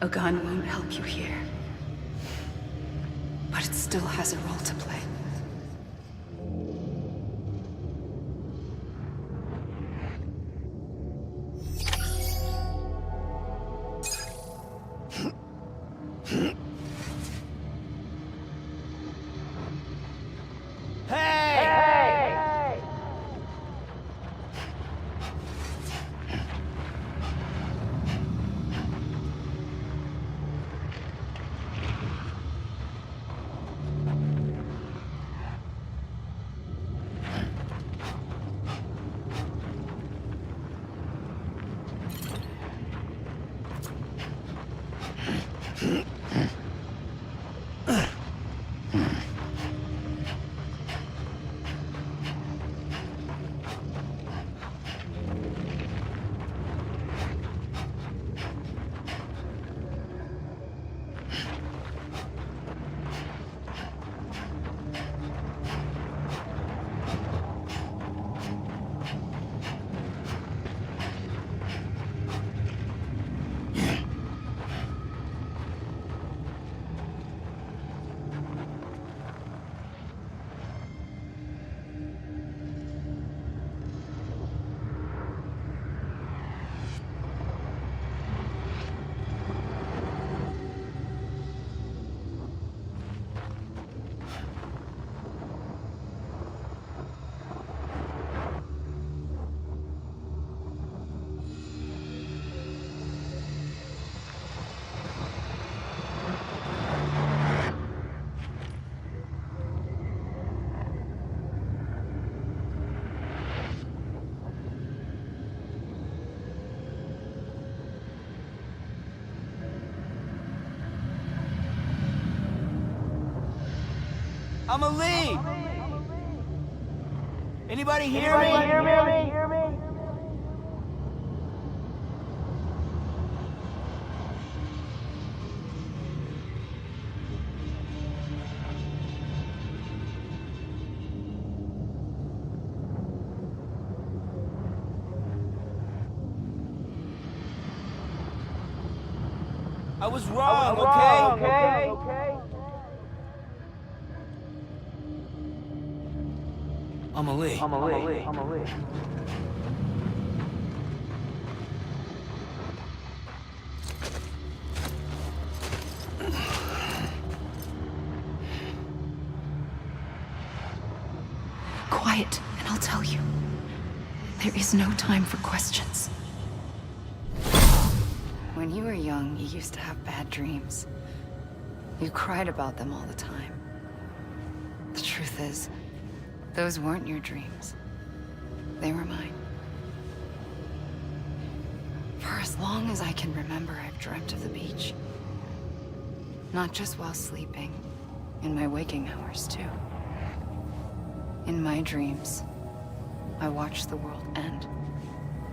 A gun won't help you here. But it still has a role to play. I'm a lead. Anybody hear me? I was wrong, okay? Amelie. Quiet, and I'll tell you. There is no time for questions. When you were young, you used to have bad dreams. You cried about them all the time. The truth is, those weren't your dreams. They were mine. For as long as I can remember, I've dreamt of the beach. Not just while sleeping, in my waking hours too. In my dreams, I watched the world end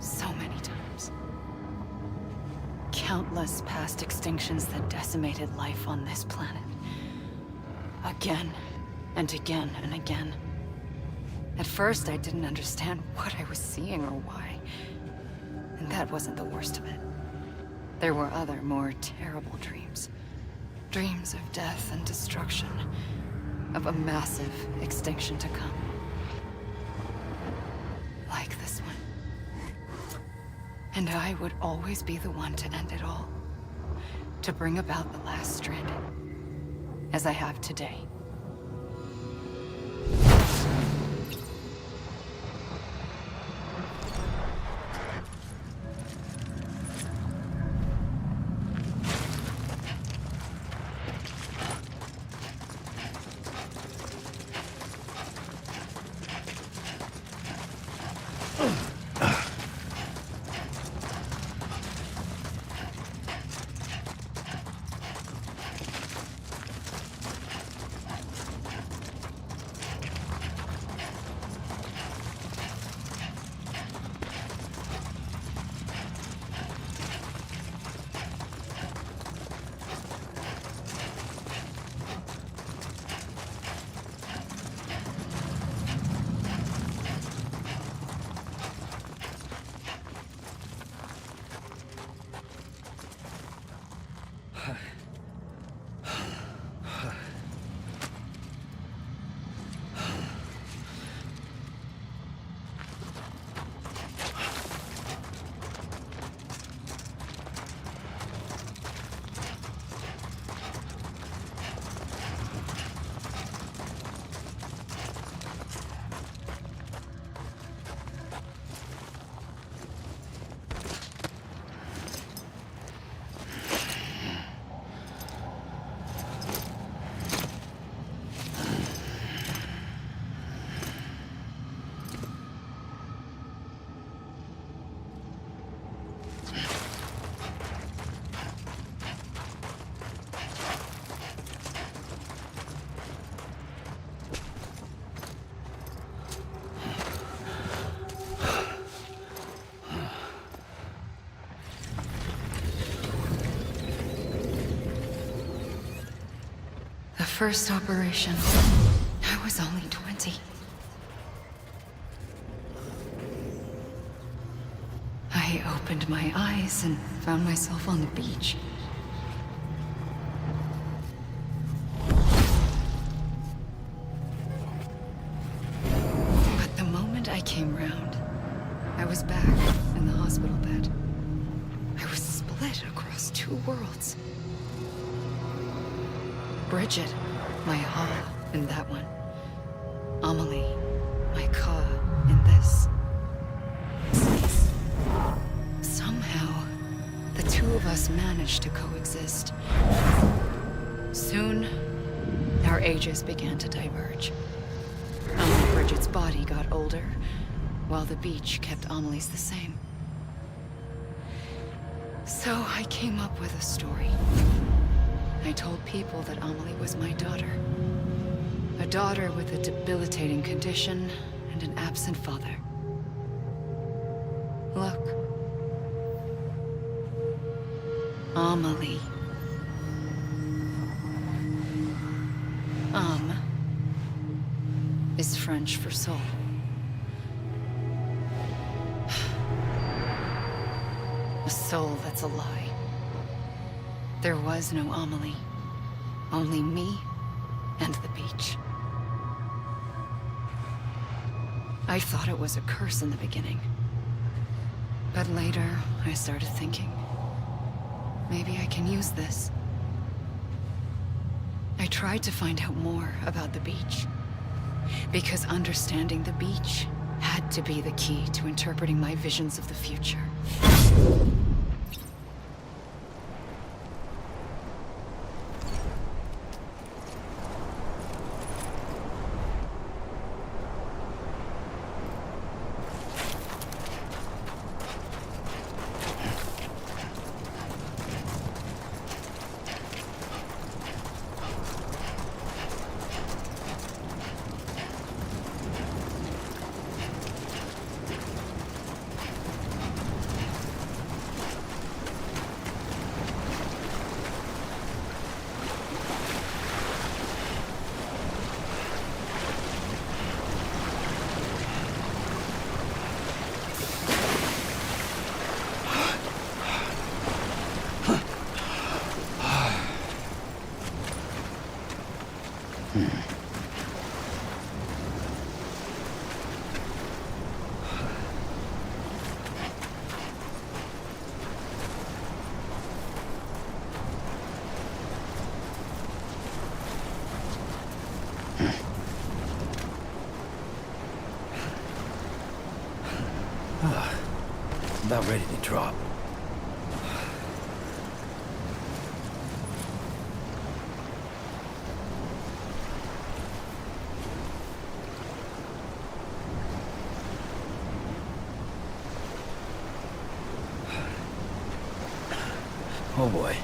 so many times. Countless past extinctions that decimated life on this planet. Again, and again, and again. At first, I didn't understand what I was seeing or why. And that wasn't the worst of it. There were other, more terrible dreams. Dreams of death and destruction. Of a massive extinction to come. Like this one. And I would always be the one to end it all. To bring about the last Stranding. As I have today. first operation, I was only 20. I opened my eyes and found myself on the beach. But the moment I came round, I was back in the hospital bed. I was split across two worlds. Bridget, my Ha in that one. Amelie, my Ka in this. Somehow, the two of us managed to coexist. Soon, our ages began to diverge. Bridget's body got older, while the beach kept Amelie's the same. So I came up with a story. I told people that Amelie was my daughter. A daughter with a debilitating condition and an absent father. Look. Amelie. Is French for soul. A soul that's a lie. There was no Amelie. Only me and the beach. I thought it was a curse in the beginning. But later, I started thinking, maybe I can use this. I tried to find out more about the beach. Because understanding the beach had to be the key to interpreting my visions of the future. About ready to drop. Oh boy,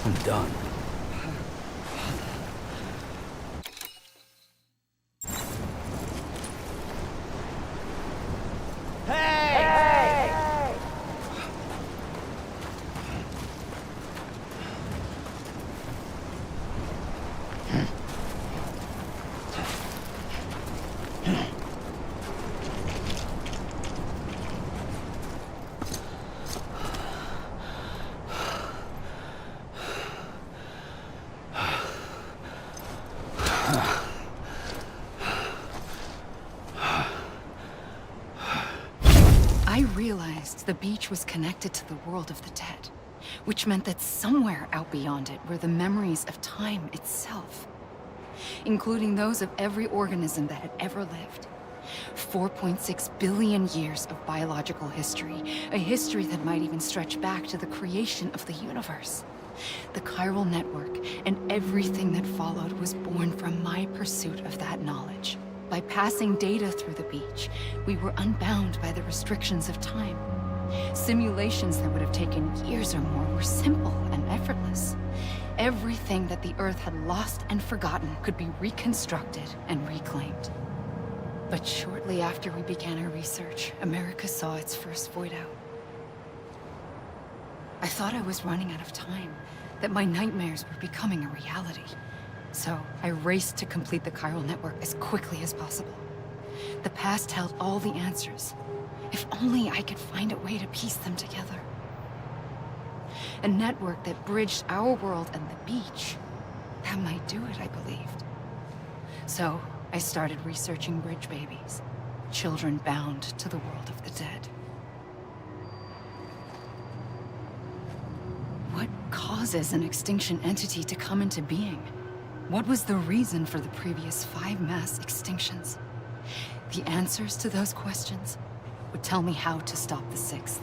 I'm done. I realized the beach was connected to the world of the dead, which meant that somewhere out beyond it were the memories of time itself, including those of every organism that had ever lived. 4.6 billion years of biological history, a history that might even stretch back to the creation of the universe. The chiral network and everything that followed was born from my pursuit of that knowledge. By passing data through the beach, we were unbound by the restrictions of time. Simulations that would have taken years or more were simple and effortless. Everything that the Earth had lost and forgotten could be reconstructed and reclaimed. But shortly after we began our research, America saw its first void out. I thought I was running out of time, that my nightmares were becoming a reality. So I raced to complete the chiral network as quickly as possible. The past held all the answers. If only I could find a way to piece them together. A network that bridged our world and the beach. That might do it, I believed. So I started researching bridge babies. Children bound to the world of the dead. What causes an extinction entity to come into being? What was the reason for the previous 5 mass extinctions? The answers to those questions would tell me how to stop the 6th.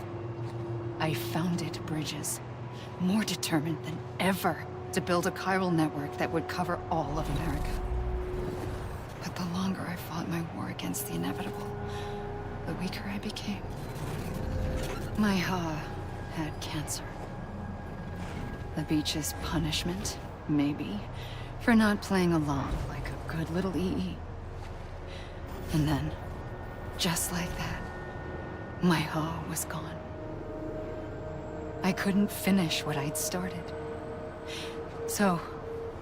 I founded bridges, more determined than ever to build a chiral network that would cover all of America. But the longer I fought my war against the inevitable, the weaker I became. My Ha had cancer. The beach's punishment, maybe, for not playing along like a good little EE. And then, just like that, my Ha was gone. I couldn't finish what I'd started. So,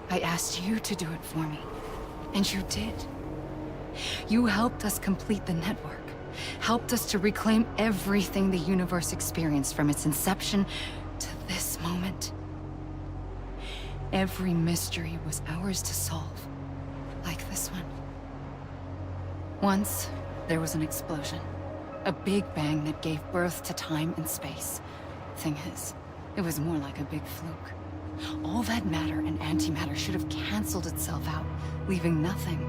I asked you to do it for me. And you did. You helped us complete the network. Helped us to reclaim everything the universe experienced from its inception to this moment. Every mystery was ours to solve. Like this one. Once, there was an explosion. A big bang that gave birth to time and space. Thing is, it was more like a big fluke. All that matter and antimatter should have canceled itself out, leaving nothing.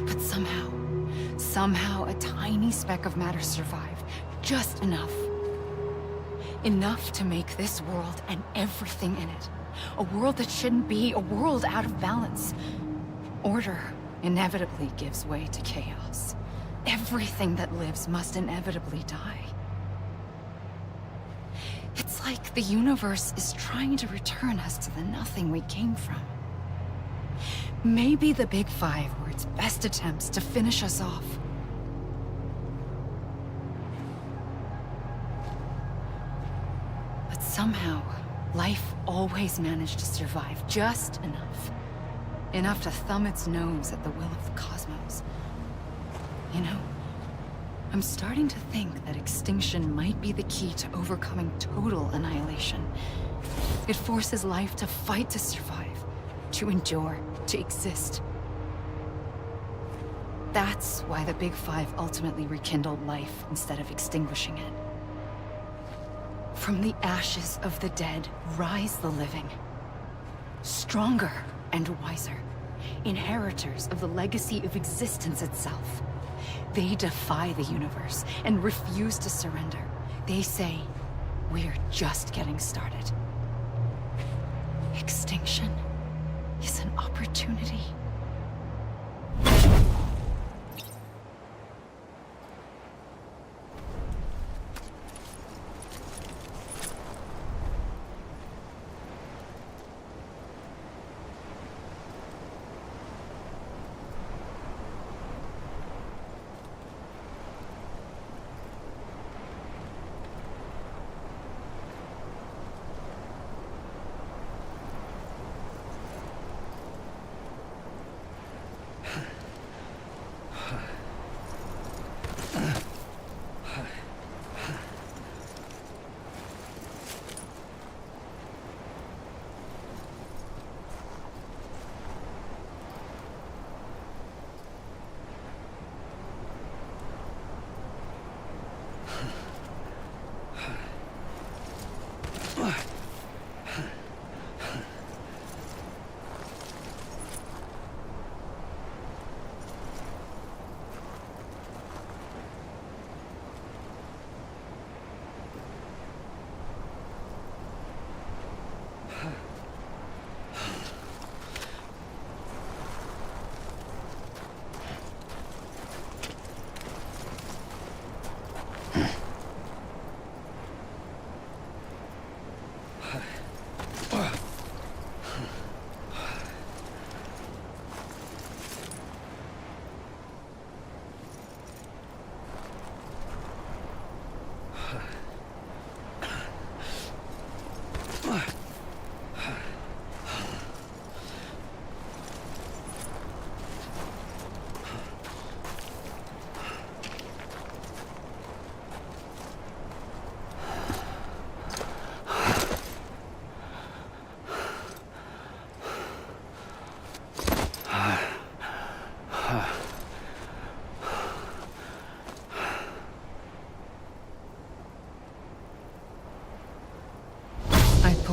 But somehow a tiny speck of matter survived. Just enough. Enough to make this world and everything in it. A world that shouldn't be, a world out of balance. Order inevitably gives way to chaos. Everything that lives must inevitably die. It's like the universe is trying to return us to the nothing we came from. Maybe the Big Five were its best attempts to finish us off. But somehow, life always managed to survive just enough. Enough to thumb its nose at the will of the cosmos. You know, I'm starting to think that extinction might be the key to overcoming total annihilation. It forces life to fight to survive, to endure, to exist. That's why the Big Five ultimately rekindled life instead of extinguishing it. From the ashes of the dead rise the living. Stronger and wiser. Inheritors of the legacy of existence itself. They defy the universe and refuse to surrender. They say, we're just getting started. Extinction is an opportunity.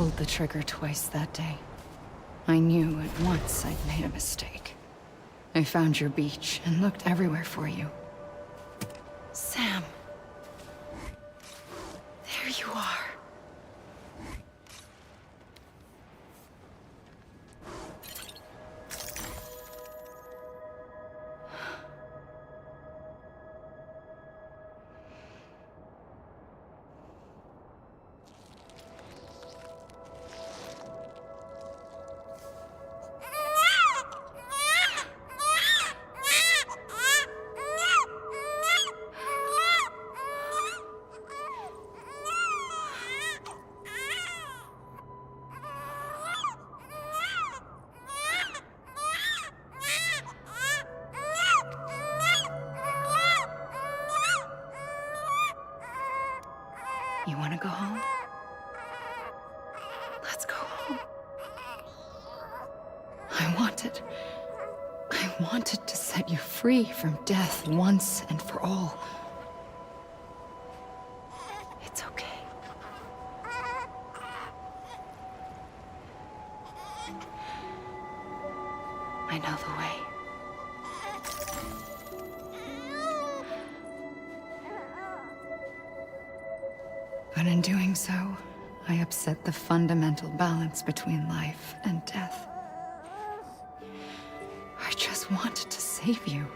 pulled the trigger twice that day. I knew at once I'd made a mistake. I found your beach and looked everywhere for you. Sam. There you are. You want to go home? Let's go home. I wanted to set you free from death once and for all. It's okay. I know the way. But in doing so, I upset the fundamental balance between life and death. I just wanted to save you.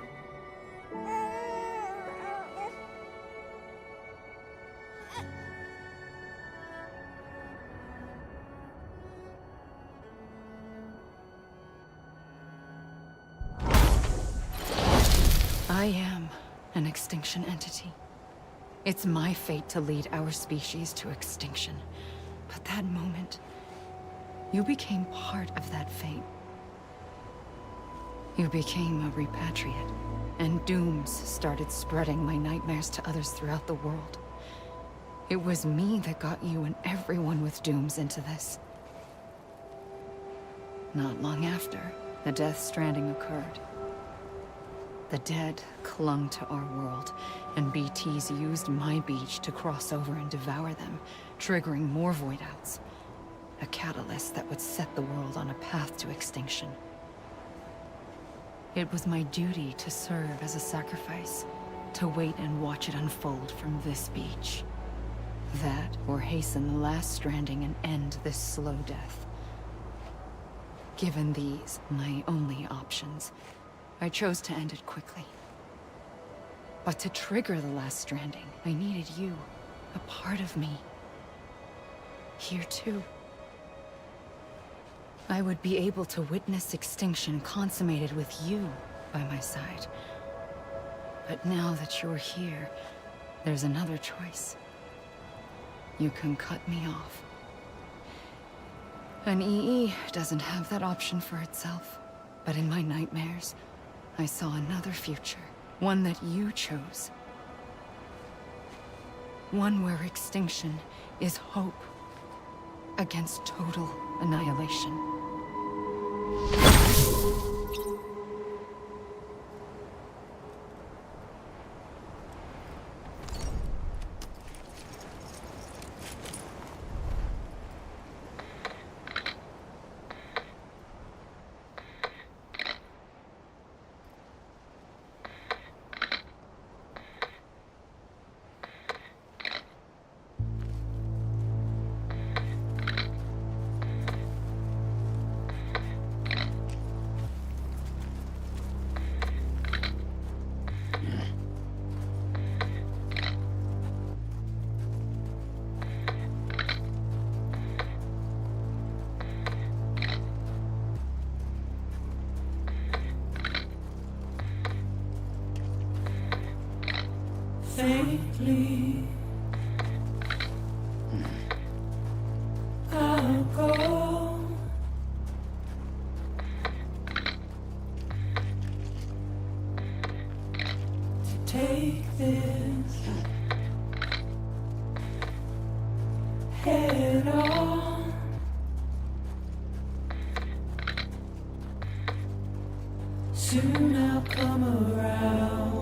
I am an extinction entity. It's my fate to lead our species to extinction. But that moment, you became part of that fate. You became a repatriate, and dooms started spreading my nightmares to others throughout the world. It was me that got you and everyone with dooms into this. Not long after, the Death Stranding occurred. The dead clung to our world, and BTs used my beach to cross over and devour them, triggering more void outs. A catalyst that would set the world on a path to extinction. It was my duty to serve as a sacrifice, to wait and watch it unfold from this beach. That, or hasten the last stranding and end this slow death. Given these, my only options, I chose to end it quickly. But to trigger the last stranding, I needed you, a part of me. Here too. I would be able to witness extinction consummated with you by my side. But now that you're here, there's another choice. You can cut me off. An EE doesn't have that option for itself. But in my nightmares, I saw another future. One that you chose. One where extinction is hope against total annihilation. Faintly, I'll go. To take this head on. Soon I'll come around.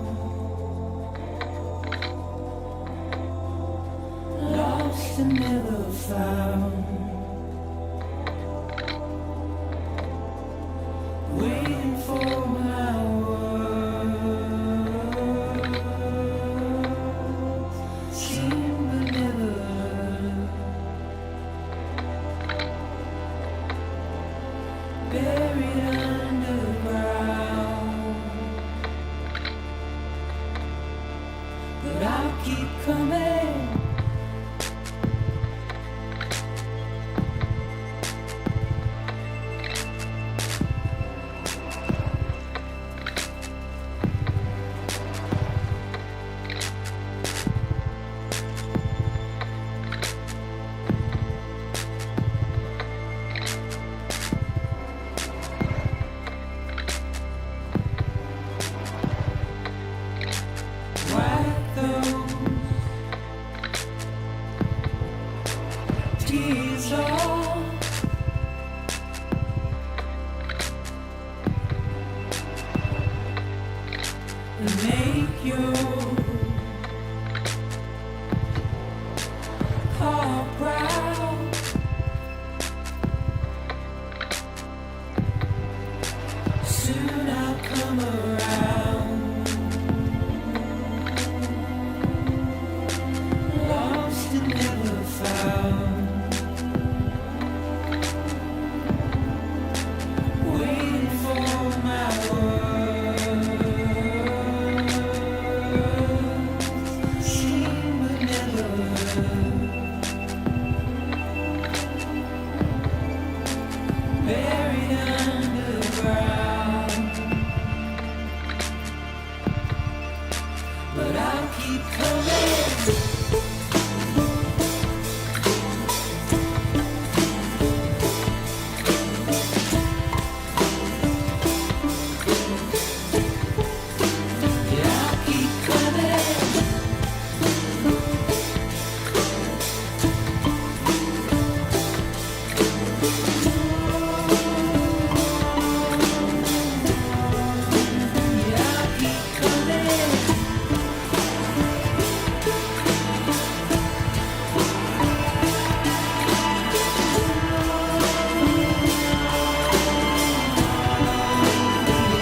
Lost and never found. but I'll keep coming. Wipe those tears off. And make your heart proud. Soon I'll come around. Lost and never found. Waiting for my words. Seen but never heard. Buried underground. But I'll keep coming. Yeah, I'll keep coming. Yeah, I'll keep coming. Yeah, I'll keep coming. Yeah,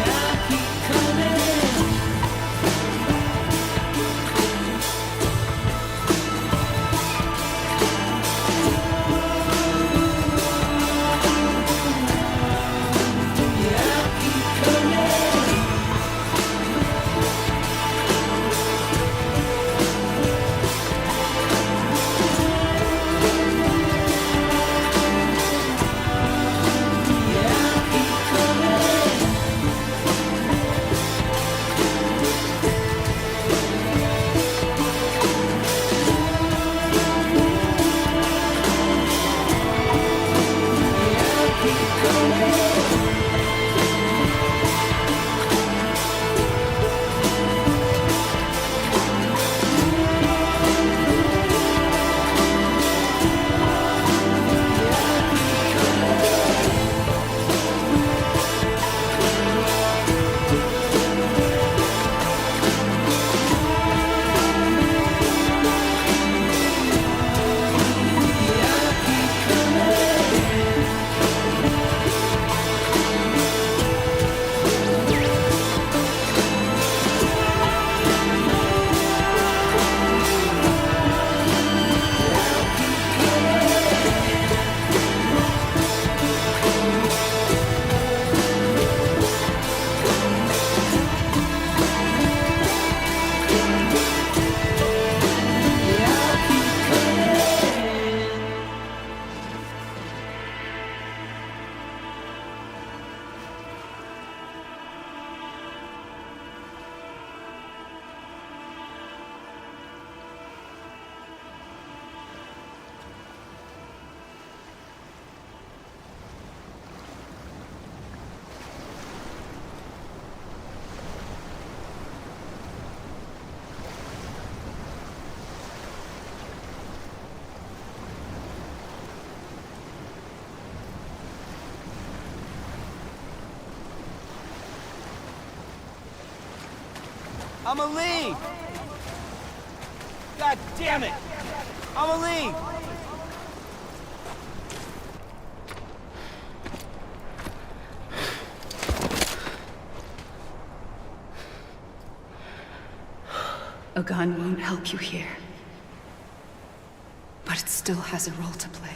I'll keep coming. Yeah, I'll keep coming. Yeah, I'll keep coming. Amelie! God damn it! Amelie! A gun won't help you here. But it still has a role to play.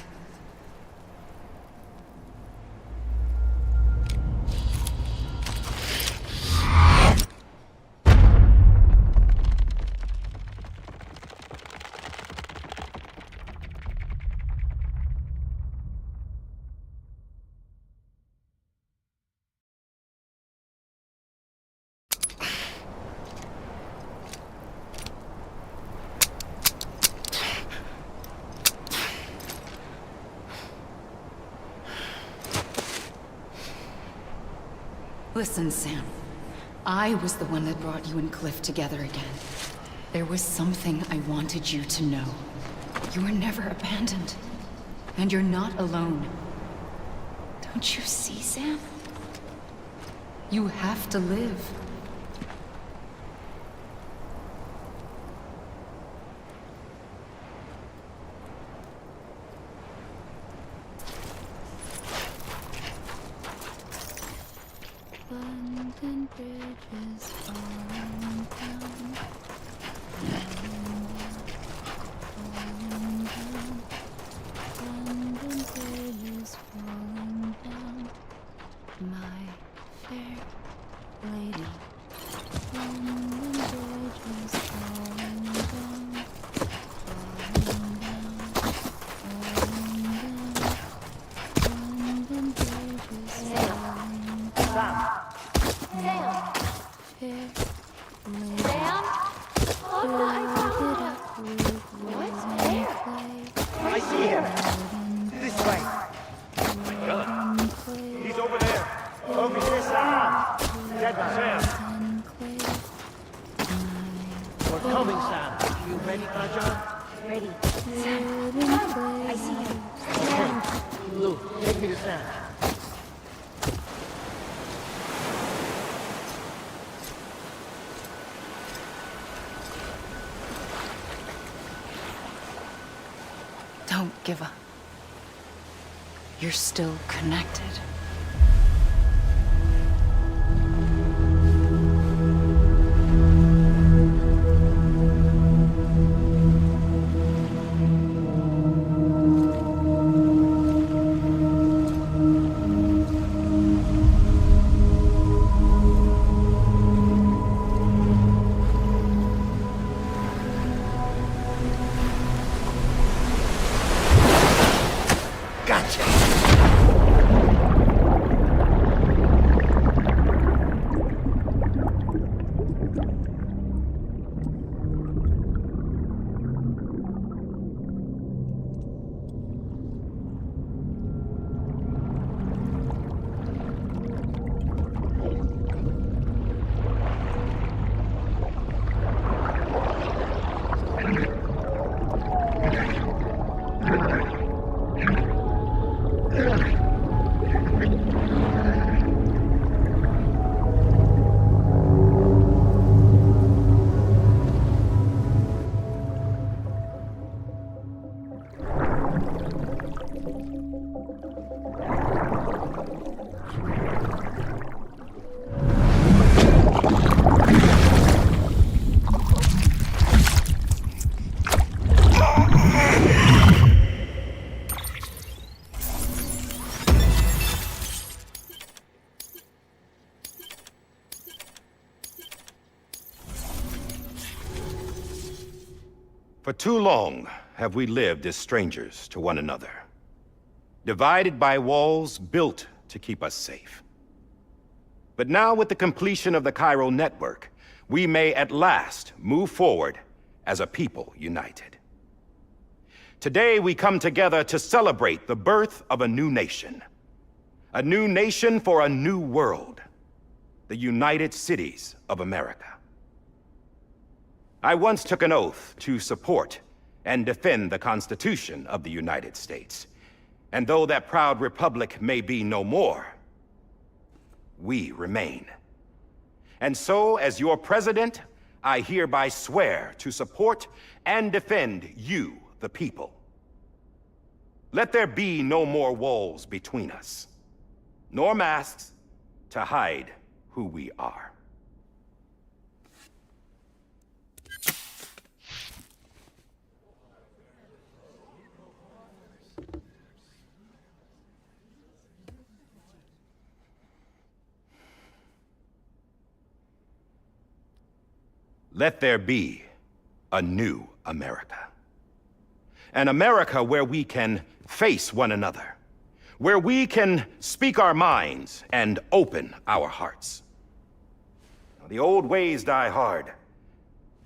Listen, Sam. I was the one that brought you and Cliff together again. There was something I wanted you to know. You were never abandoned. And you're not alone. Don't you see, Sam? You have to live. London Bridge is falling down. London Bridge is falling down. My fair lady. London Bridge is falling down. Falling down. Falling down. London Bridge is falling down. Sam! Fair Sam? Oh, What's there? I see him! This way! My God! He's over there! Over here, Sam! Get Sam! We're coming, Sam. You ready, Kaja? Ready. Sam! I see him. Sam! Lou, take me to Sam. Don't give up. You're still connected. For too long have we lived as strangers to one another, divided by walls built to keep us safe. But now, with the completion of the Chiral network, we may at last move forward as a people united. Today we come together to celebrate the birth of a new nation for a new world, the United Cities of America. I once took an oath to support and defend the Constitution of the United States. And though that proud republic may be no more, we remain. And so, as your president, I hereby swear to support and defend you, the people. Let there be no more walls between us, nor masks to hide who we are. Let there be a new America. An America where we can face one another, where we can speak our minds and open our hearts. The old ways die hard,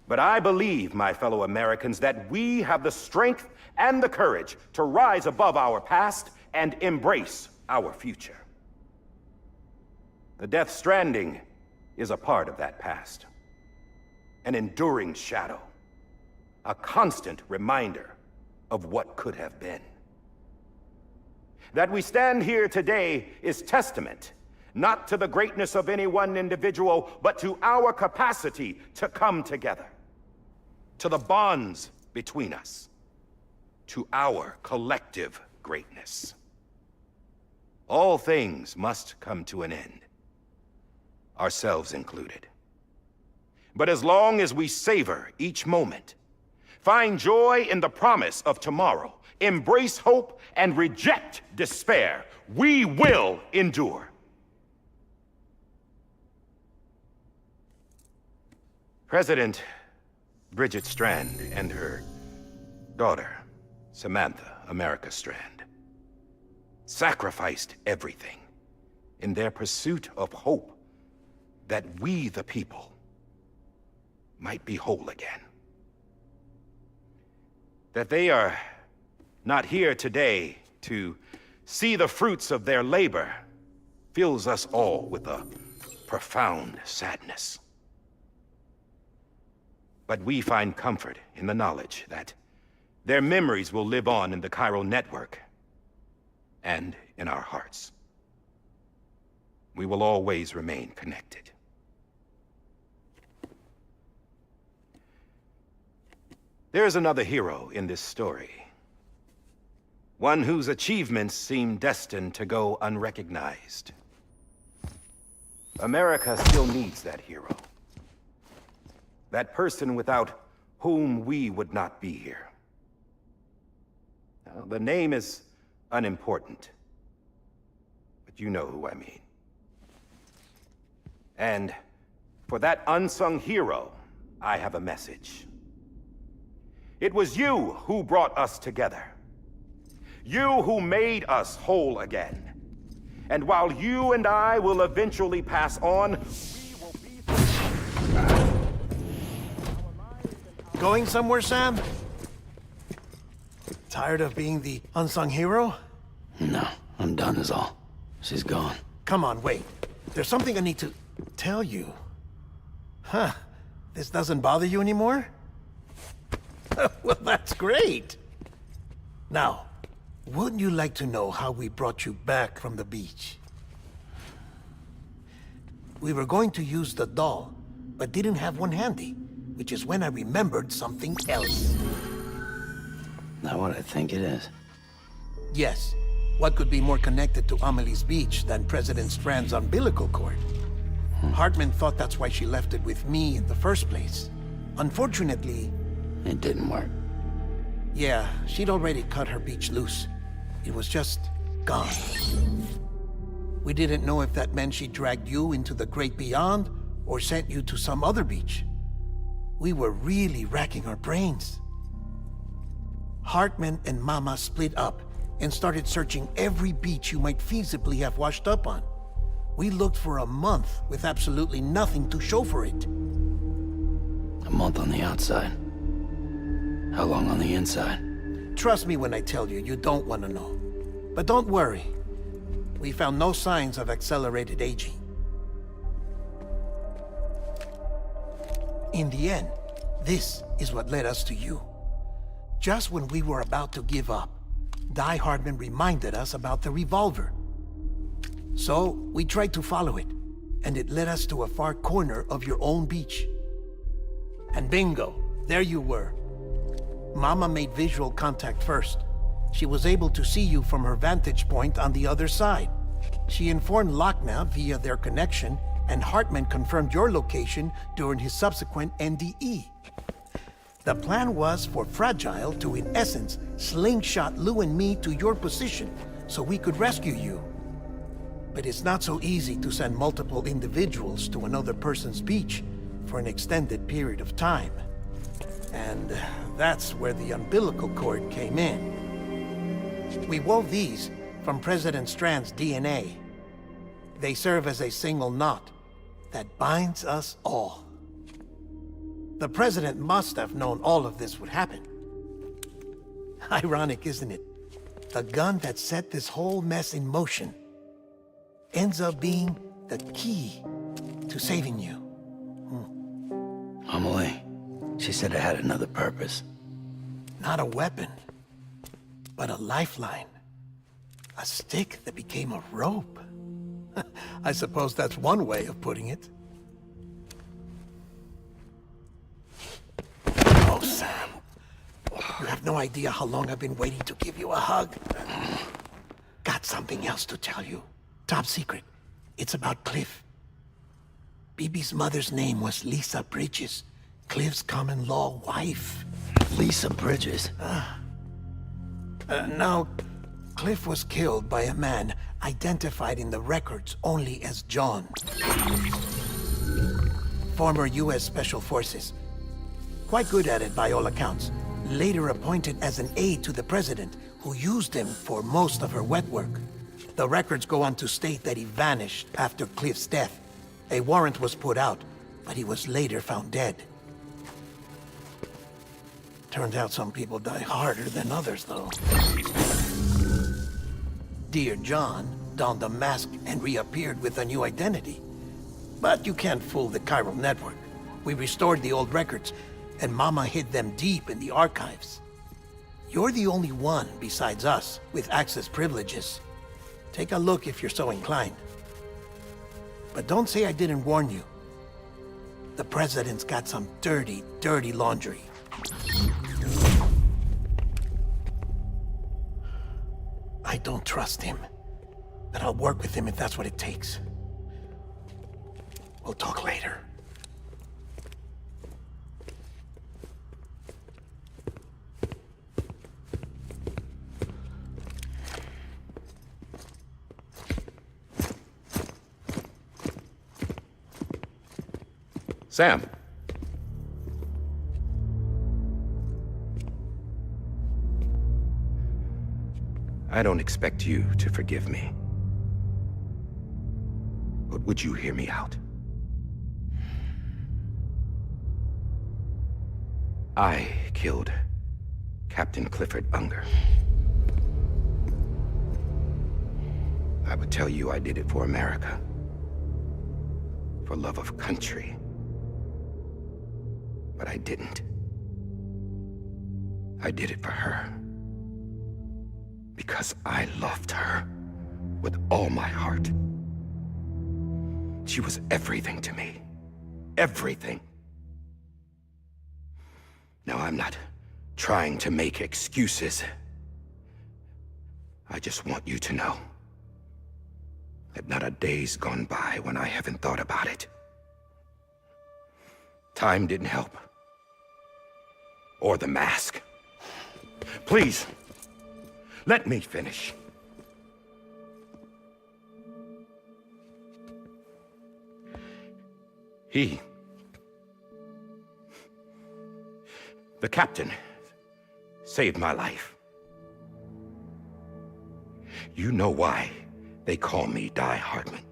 but I believe, my fellow Americans, that we have the strength and the courage to rise above our past and embrace our future. The Death Stranding is a part of that past. An enduring shadow. A constant reminder of what could have been. That we stand here today is testament, not to the greatness of any one individual, but to our capacity to come together. To the bonds between us. To our collective greatness. All things must come to an end. Ourselves included. But as long as we savor each moment, find joy in the promise of tomorrow, embrace hope, and reject despair, we will endure. President Bridget Strand and her daughter, Samantha America Strand, sacrificed everything in their pursuit of hope that we, the people, might be whole again. That they are not here today to see the fruits of their labor fills us all with a profound sadness. But we find comfort in the knowledge that their memories will live on in the chiral network and in our hearts. We will always remain connected. There is another hero in this story. One whose achievements seem destined to go unrecognized. America still needs that hero. That person without whom we would not be here. Now, the name is unimportant, but you know who I mean. And for that unsung hero, I have a message. It was you who brought us together. You who made us whole again. And while you and I will eventually pass on, we will be... Going somewhere, Sam? Tired of being the unsung hero? No, I'm done is all. She's gone. Come on, wait. There's something I need to tell you. Huh. This doesn't bother you anymore? Well, that's great. Now, wouldn't you like to know how we brought you back from the beach? We were going to use the doll, but didn't have one handy, which is when I remembered something else. Not what I think it is. Yes. What could be more connected to Amelie's beach than President Strand's umbilical cord? Hartman thought that's why she left it with me in the first place. Unfortunately... It didn't work. Yeah, she'd already cut her beach loose. It was just gone. We didn't know if that meant she dragged you into the great beyond or sent you to some other beach. We were really racking our brains. Hartman and Mama split up and started searching every beach you might feasibly have washed up on. We looked for a month with absolutely nothing to show for it. A month on the outside. How long on the inside? Trust me when I tell you, you don't want to know. But don't worry. We found no signs of accelerated aging. In the end, this is what led us to you. Just when we were about to give up, Die Hardman reminded us about the revolver. So, we tried to follow it, and it led us to a far corner of your own beach. And bingo, there you were. Mama made visual contact first. She was able to see you from her vantage point on the other side. She informed Lochna via their connection, and Hartman confirmed your location during his subsequent NDE. The plan was for Fragile to, in essence, slingshot Lou and me to your position so we could rescue you. But it's not so easy to send multiple individuals to another person's beach for an extended period of time. And that's where the umbilical cord came in. We wove these from President Strand's DNA. They serve as a single knot that binds us all. The President must have known all of this would happen. Ironic, isn't it? The gun that set this whole mess in motion ends up being the key to saving you. Amelie, she said it had another purpose. Not a weapon, but a lifeline. A stick that became a rope. I suppose that's one way of putting it. Oh, Sam. You have no idea how long I've been waiting to give you a hug. Got something else to tell you. Top secret. It's about Cliff. Bibi's mother's name was Lisa Bridges, Cliff's common-law wife. Lisa Bridges? Now, Cliff was killed by a man identified in the records only as John. Former U.S. Special Forces. Quite good at it by all accounts. Later appointed as an aide to the president, who used him for most of her wet work. The records go on to state that he vanished after Cliff's death. A warrant was put out, but he was later found dead. Turns out some people die harder than others, though. Dear John donned a mask and reappeared with a new identity. But you can't fool the chiral network. We restored the old records, and Mama hid them deep in the archives. You're the only one besides us with access privileges. Take a look if you're so inclined. But don't say I didn't warn you. The president's got some dirty, dirty laundry. I don't trust him, but I'll work with him if that's what it takes. We'll talk later. Sam. I don't expect you to forgive me. But would you hear me out? I killed Captain Clifford Unger. I would tell you I did it for America. For love of country. But I didn't. I did it for her. Because I loved her with all my heart. She was everything to me. Everything. Now, I'm not trying to make excuses. I just want you to know that not a day's gone by when I haven't thought about it. Time didn't help. Or the mask. Please, let me finish. The captain, saved my life. You know why they call me Die Hardman.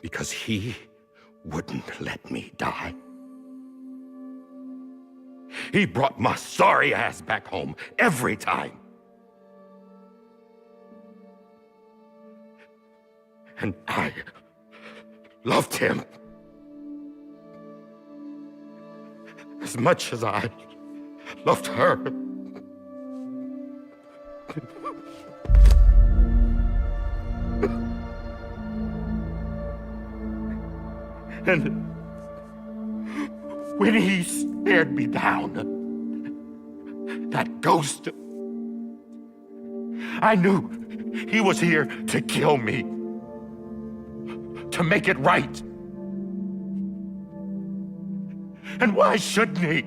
Because he wouldn't let me die. He brought my sorry ass back home every time. And I loved him as much as I loved her. And when he stared me down, that ghost, I knew he was here to kill me, to make it right. And why shouldn't he?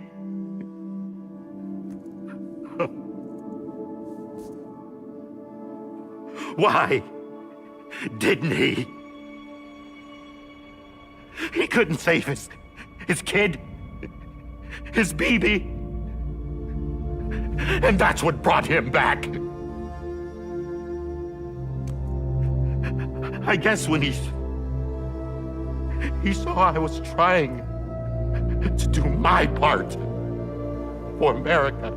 Why didn't he? He couldn't save his kid, his baby. And that's what brought him back. I guess when he saw I was trying to do my part for America,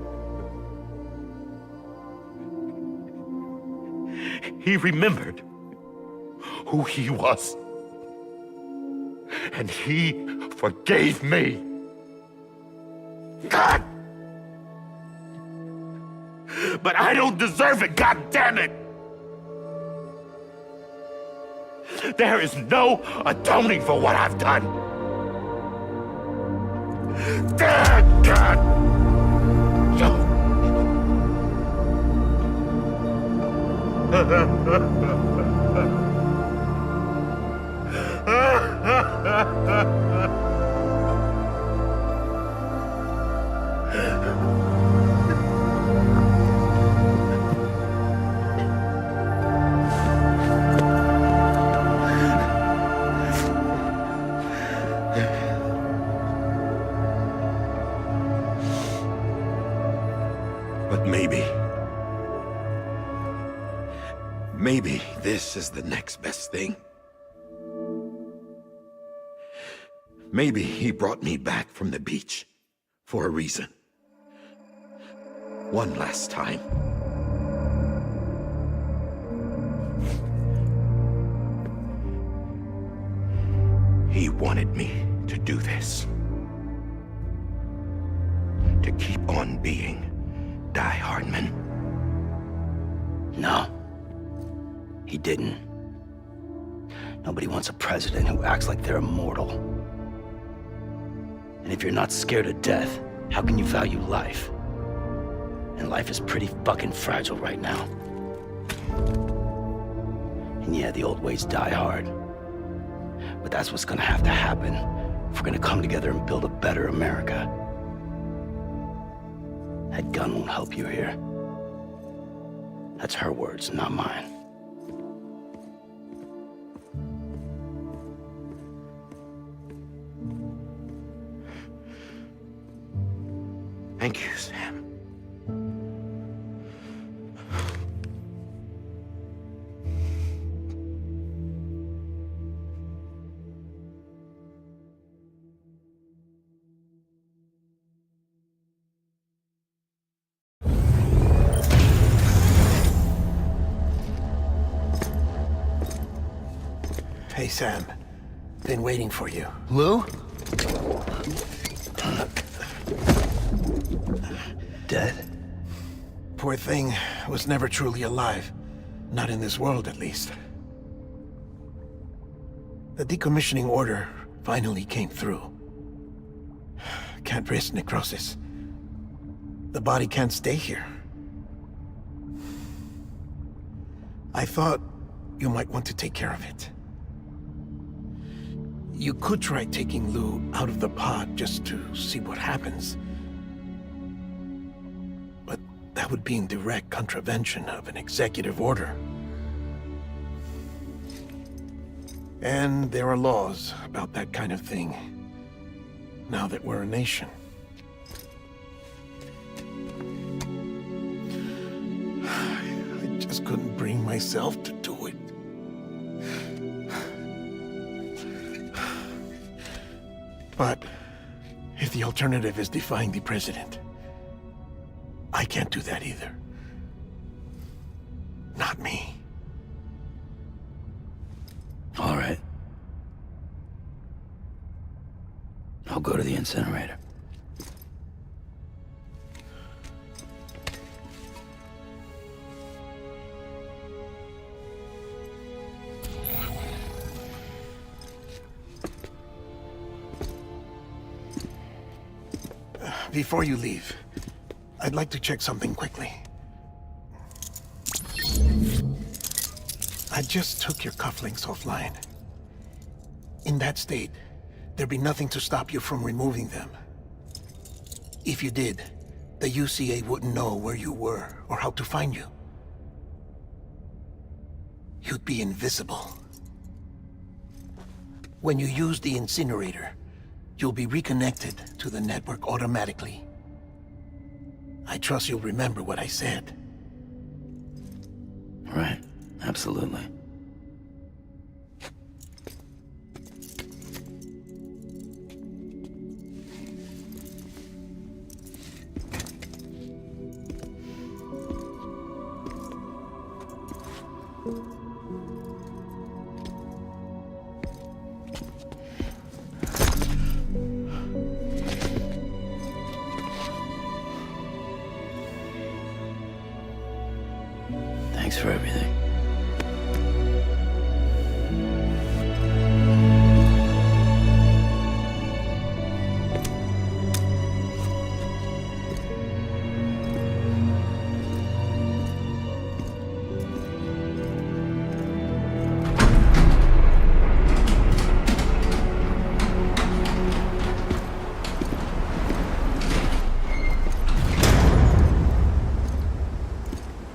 he remembered who he was. And he forgave me. God! But I don't deserve it, God damn it! There is no atoning for what I've done. Damn, God! But maybe this is the next best thing. Maybe he brought me back from the beach for a reason. One last time. He wanted me to do this. To keep on being Die Hardman. No. He didn't. Nobody wants a president who acts like they're immortal. And if you're not scared of death, how can you value life? And life is pretty fucking fragile right now. And yeah, the old ways die hard. But that's what's gonna have to happen if we're gonna come together and build a better America. That gun won't help you here. That's her words, not mine. Thank you, Sam. Hey, Sam. Been waiting for you. Lou? Dead? Poor thing was never truly alive. Not in this world, at least. The decommissioning order finally came through. Can't risk necrosis. The body can't stay here. I thought you might want to take care of it. You could try taking Lou out of the pod just to see what happens. But that would be in direct contravention of an executive order. And there are laws about that kind of thing, now that we're a nation. I just couldn't bring myself to do it. But if the alternative is defying the president, I can't do that either. Not me. All right. I'll go to the incinerator. Before you leave, I'd like to check something quickly. I just took your cufflinks offline. In that state, there'd be nothing to stop you from removing them. If you did, the UCA wouldn't know where you were or how to find you. You'd be invisible. When you use the incinerator, you'll be reconnected to the network automatically. I trust you'll remember what I said. Right, absolutely. Thanks for everything.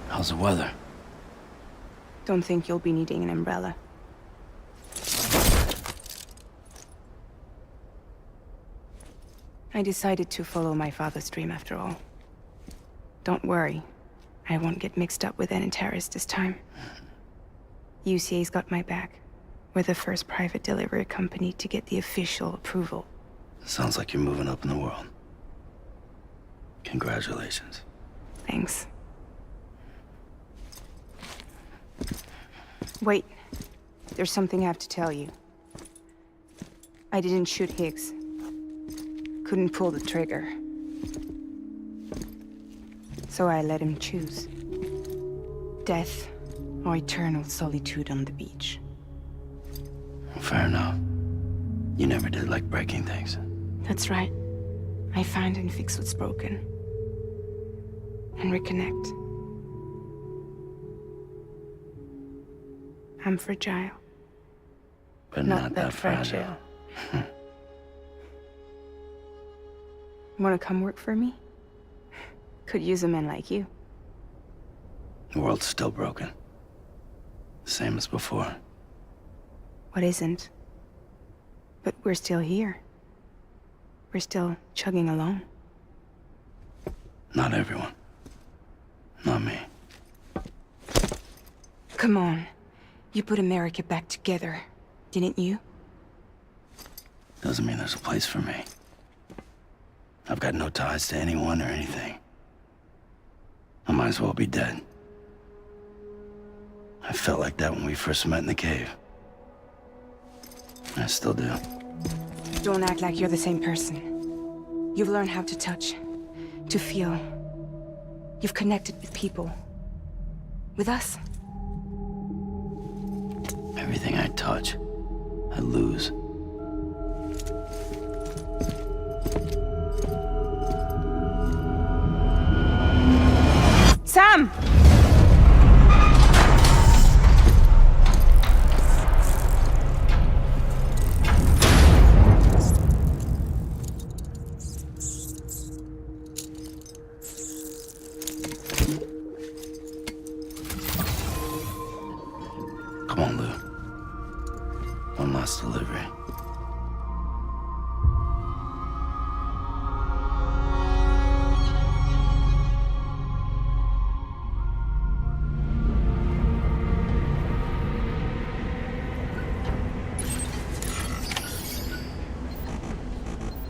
How's the weather? Don't think you'll be needing an umbrella. I decided to follow my father's dream after all. Don't worry. I won't get mixed up with any terrorists this time. UCA's got my back. We're the first private delivery company to get the official approval. Sounds like you're moving up in the world. Congratulations. Thanks. Wait. There's something I have to tell you. I didn't shoot Higgs. Couldn't pull the trigger. So I let him choose. Death or eternal solitude on the beach. Fair enough. You never did like breaking things. That's right. I find and fix what's broken. And reconnect. I'm fragile. But not that fragile. Wanna come work for me? Could use a man like you. The world's still broken. Same as before. What isn't? But we're still here. We're still chugging along. Not everyone. Not me. Come on. You put America back together, didn't you? Doesn't mean there's a place for me. I've got no ties to anyone or anything. I might as well be dead. I felt like that when we first met in the cave. I still do. Don't act like you're the same person. You've learned how to touch, to feel. You've connected with people. With us. Everything I touch, I lose. Sam! Come on, Lou. One last delivery.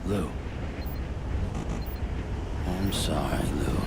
Lou. I'm sorry, Lou.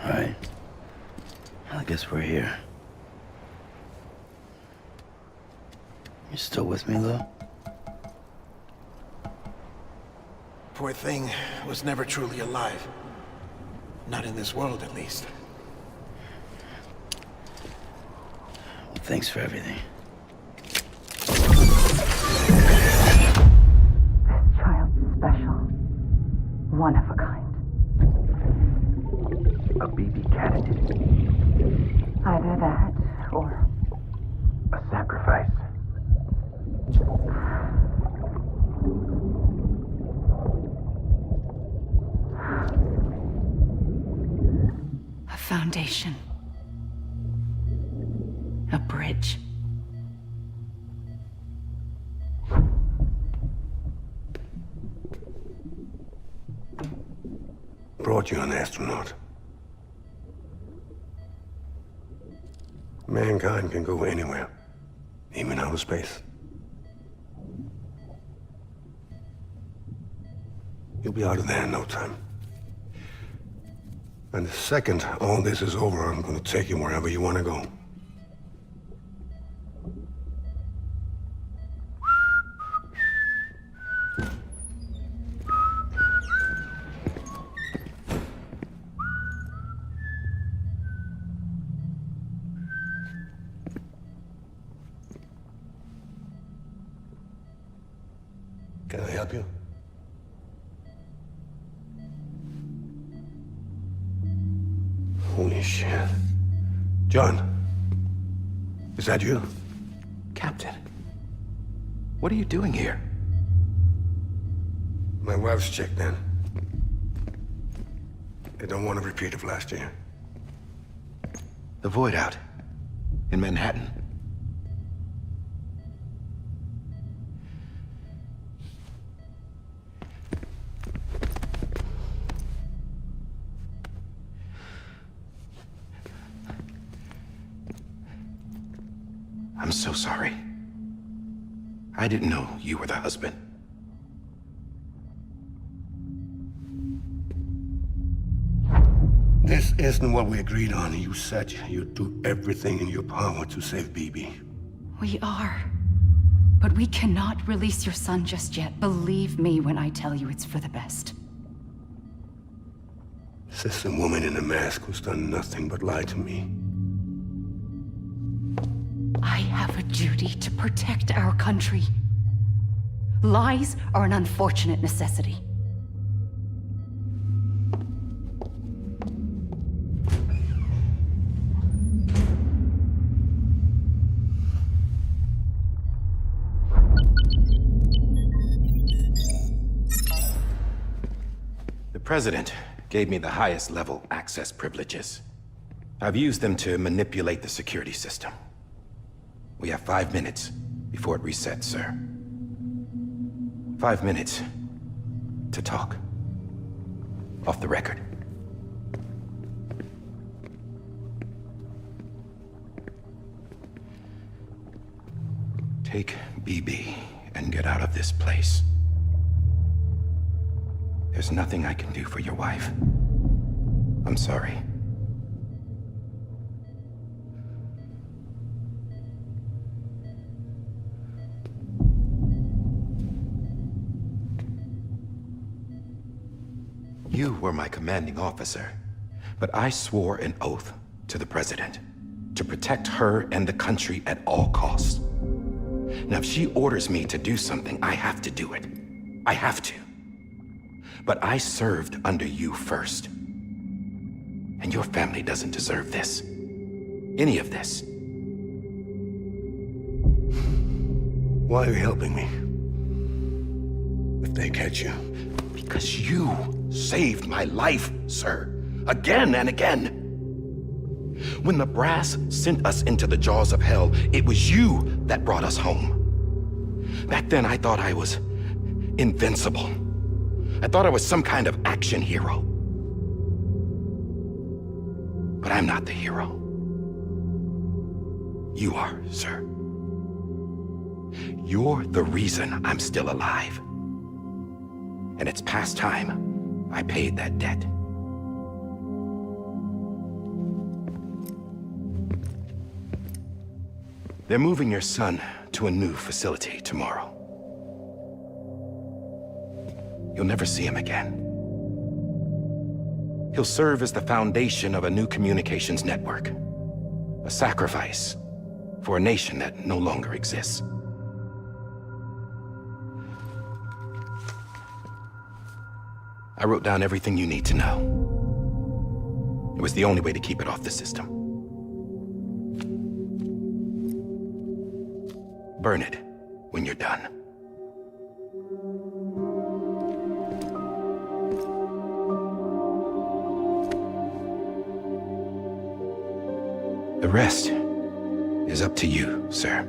Right. I guess we're here. You still with me, Lou? Poor thing was never truly alive. Not in this world, at least. Well, thanks for everything. This child's special. One of a kind. A BB candidate. Either that, or a sacrifice. a foundation. A bridge. Brought you an astronaut. Mankind can go anywhere, even outer space. You'll be out of there in no time. And the second all this is over, I'm gonna take you wherever you want to go. Can I help you? Holy shit. John, is that you? Captain, what are you doing here? My wife's checked in. They don't want a repeat of last year. The Void out in Manhattan. I'm so sorry. I didn't know you were the husband. This isn't what we agreed on. You said you'd do everything in your power to save BB. We are. But we cannot release your son just yet. Believe me when I tell you it's for the best. This is a woman in a mask who's done nothing but lie to me. I have a duty to protect our country. Lies are an unfortunate necessity. The President gave me the highest level access privileges. I've used them to manipulate the security system. We have 5 minutes before it resets, sir. 5 minutes to talk. Off the record. Take BB and get out of this place. There's nothing I can do for your wife. I'm sorry. were my commanding officer, but I swore an oath to the President to protect her and the country at all costs. Now, if she orders me to do something, I have to do it. I have to. But I served under you first. And your family doesn't deserve this. Any of this. Why are you helping me? If they catch you. Because you saved my life, sir. Again and again. When the brass sent us into the jaws of hell, it was you that brought us home. Back then, I thought I was invincible. I thought I was some kind of action hero. But I'm not the hero. You are, sir. You're the reason I'm still alive. And it's past time I paid that debt. They're moving your son to a new facility tomorrow. You'll never see him again. He'll serve as the foundation of a new communications network. A sacrifice for a nation that no longer exists. I wrote down everything you need to know. It was the only way to keep it off the system. Burn it when you're done. The rest is up to you, sir.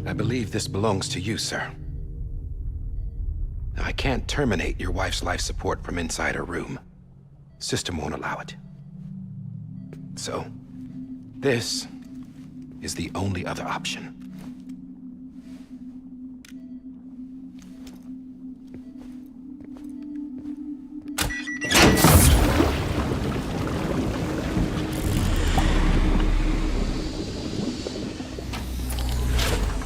I believe this belongs to you, sir. Now, I can't terminate your wife's life support from inside her room. System won't allow it. So, this is the only other option.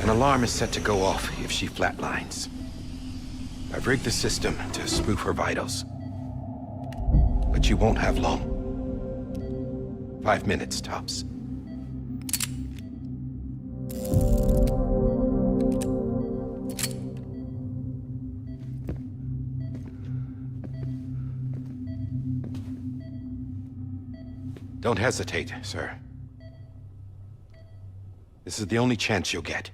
An alarm is set to go off if she flatlines. I've rigged the system to spoof her vitals. But you won't have long. 5 minutes, tops. Don't hesitate, sir. This is the only chance you'll get.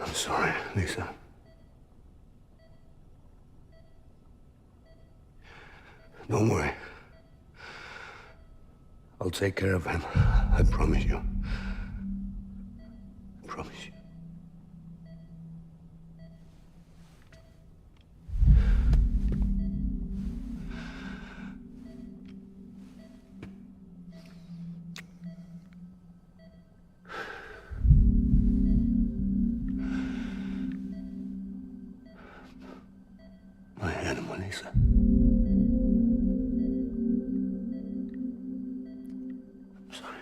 I'm sorry, Lisa. Don't worry. I'll take care of him. I promise you. I promise you. Lisa. I'm sorry.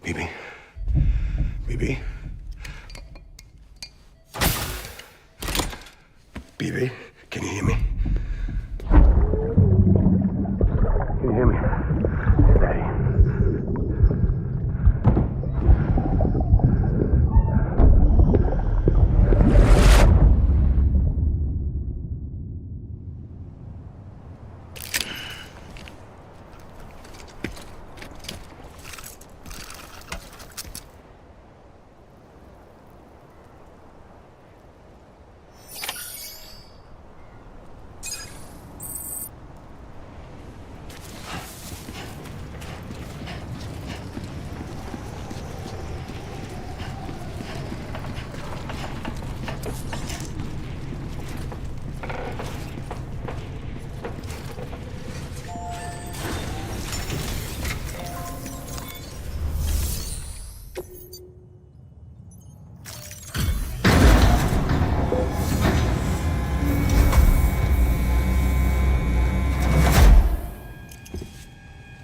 BB? BB? BB? Can you hear me? Can you hear me? Steady.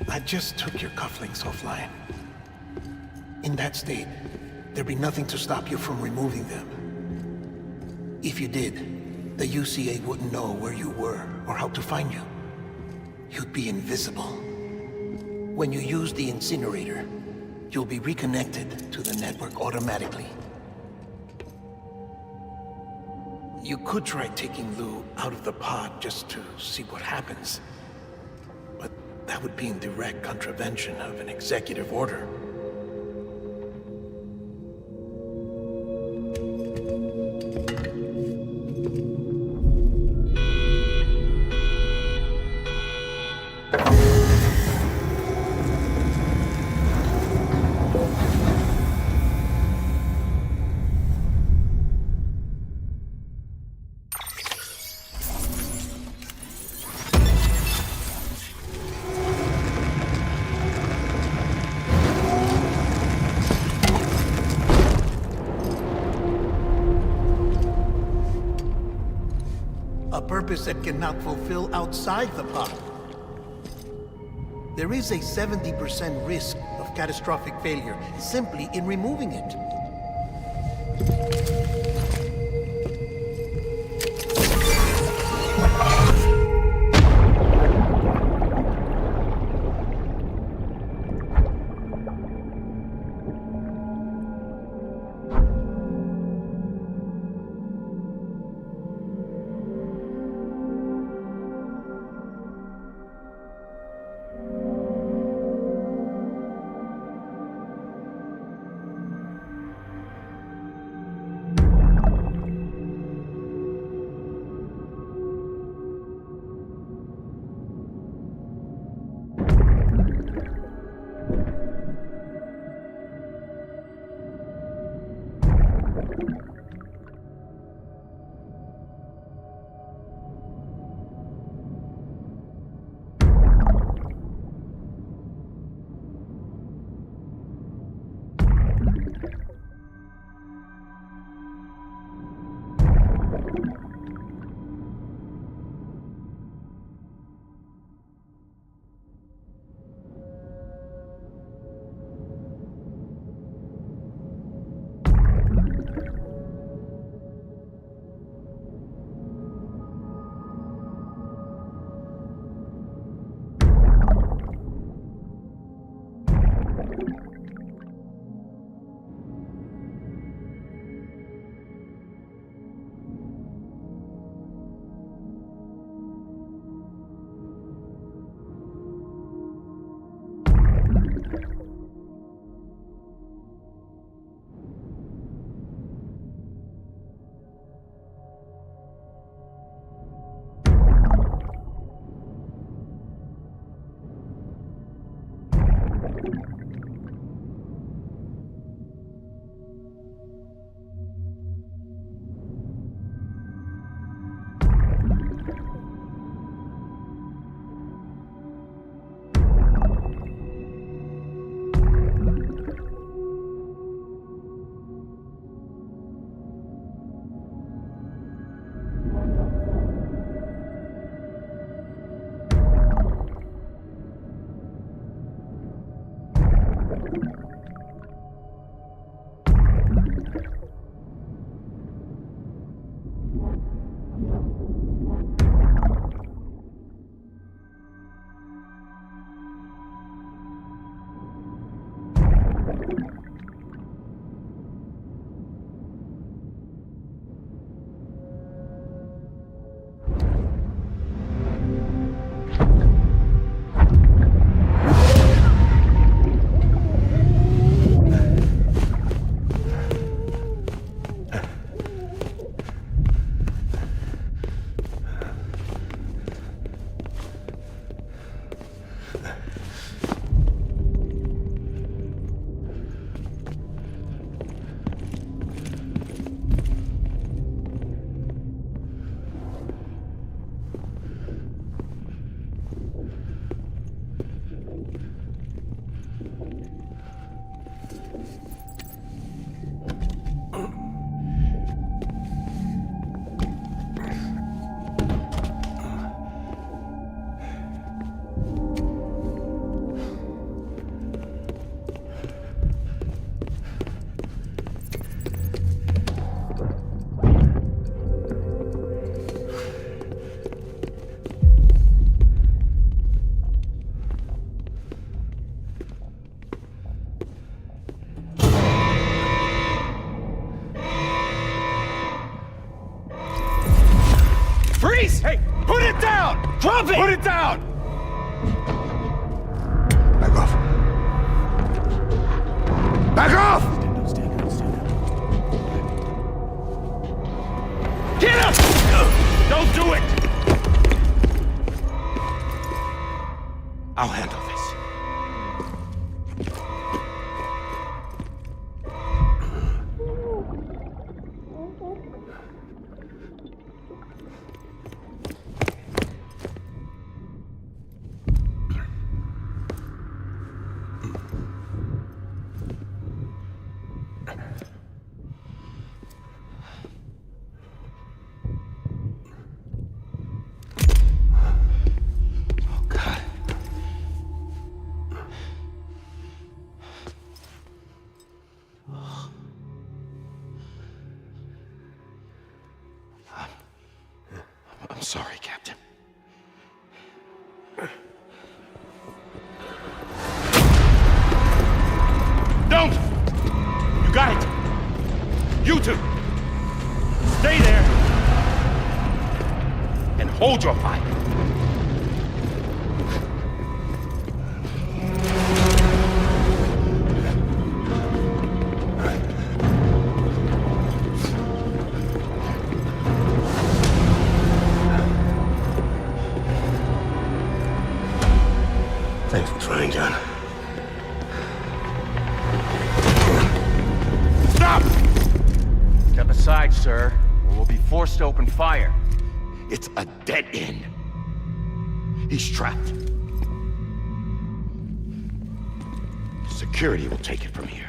I just took your cufflinks offline. In that state, there'd be nothing to stop you from removing them. If you did, the UCA wouldn't know where you were or how to find you. You'd be invisible. When you use the incinerator, you'll be reconnected to the network automatically. You could try taking Lou out of the pod just to see what happens. But that would be in direct contravention of an executive order. A purpose that cannot fulfill outside the pod. There is a 70% risk of catastrophic failure simply in removing it. Freeze! Hey, put it down! Drop it! Put it down! Back off. Back off! Get up! Don't do it! I'll handle this. I'm sorry, Captain. Don't! You got it! You two! Stay there! And hold your fire! Thanks for trying, John. Stop! Step aside, sir, or we'll be forced to open fire. It's a dead end. He's trapped. Security will take it from here.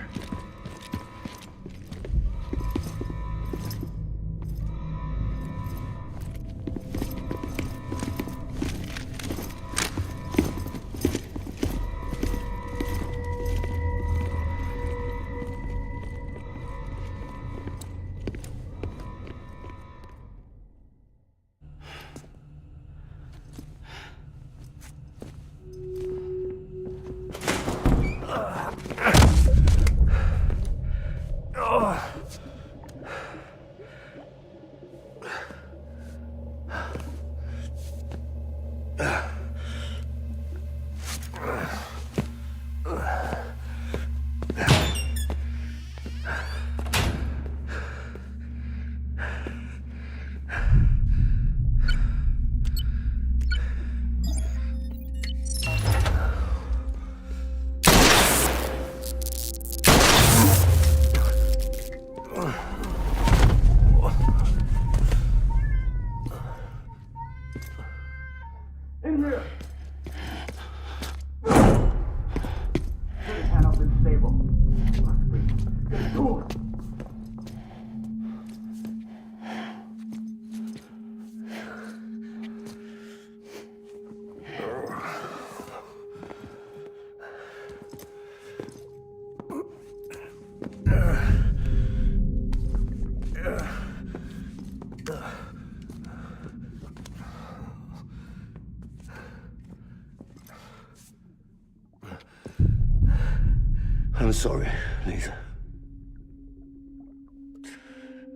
I'm sorry, Lisa.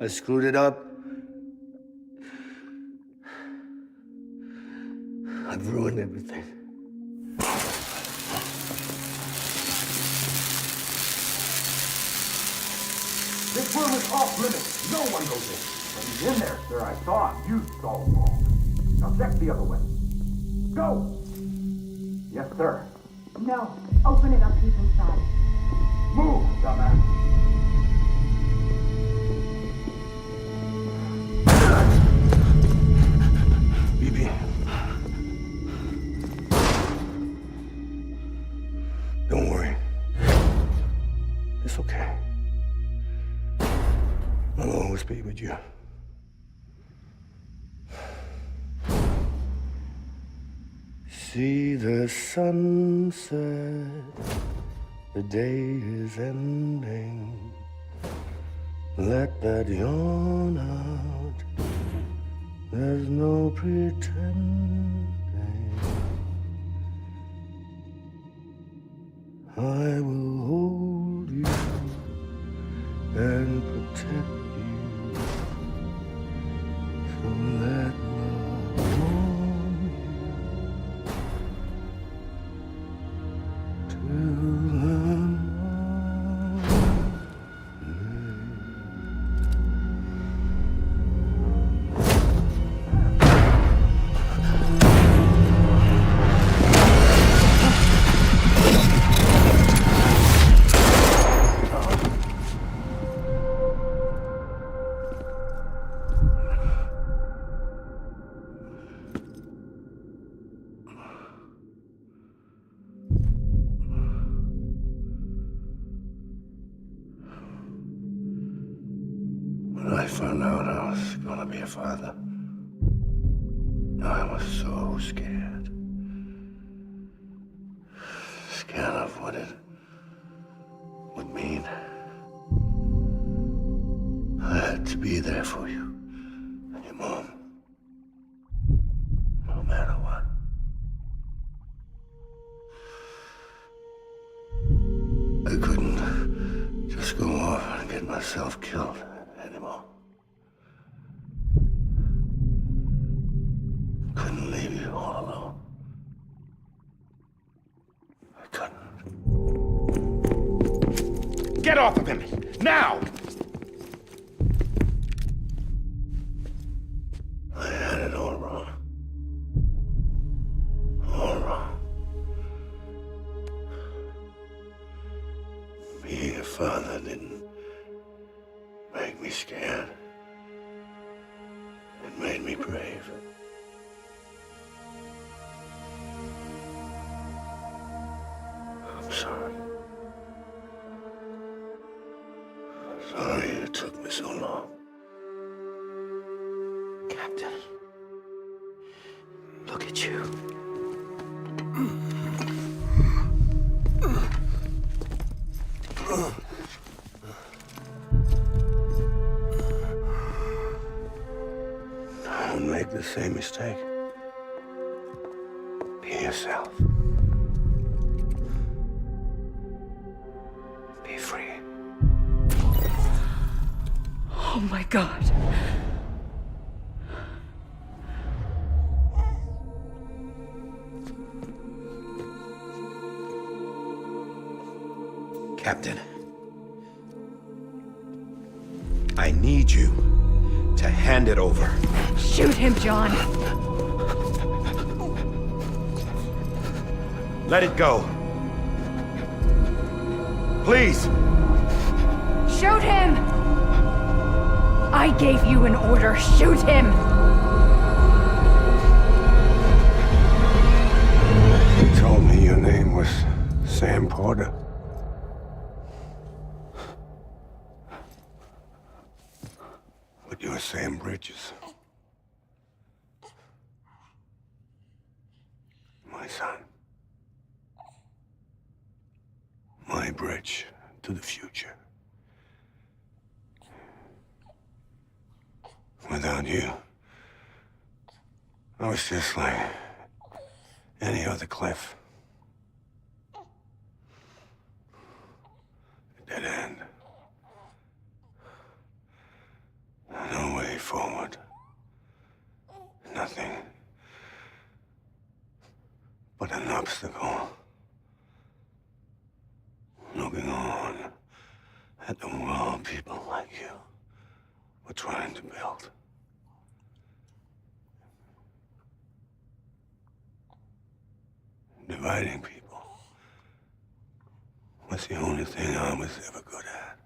I screwed it up. I've ruined everything. This room is off limits. No one goes in. But he's in there, sir. I saw him. You saw him all. Now check the other way. Go! Yes, sir. No. Open it up. He's inside. Move, dumbass. BB. Don't worry. It's okay. I'll always be with you. See the sunset, the day is ending. Let that yawn out, there's no pretending. I will hold you and protect you. So let love warm you till the When I found out I was gonna be a father, I was so scared. Scared of what it would mean. I had to be there for you and your mom, no matter what. I couldn't just go off and get myself killed anymore. Couldn't leave you all alone. I couldn't. Get off of him! Now! I had it all wrong. All wrong. Being a father didn't make me scared. It made me brave. I'm sorry. Sorry it took me so long. Captain. Look at you. Don't make the same mistake. Be yourself. Be free. Oh my God. Captain, I need you to hand it over. Shoot him, John. Let it go. Please. Shoot him! I gave you an order. Shoot him! You told me your name was Sam Porter. But you're Sam Bridges. My son. My bridge to the future. Without you, I was just like any other Cliff. dead end. No way forward. Nothing but an obstacle. Looking on at the world people like you were trying to build. Dividing people was the only thing I was ever good at.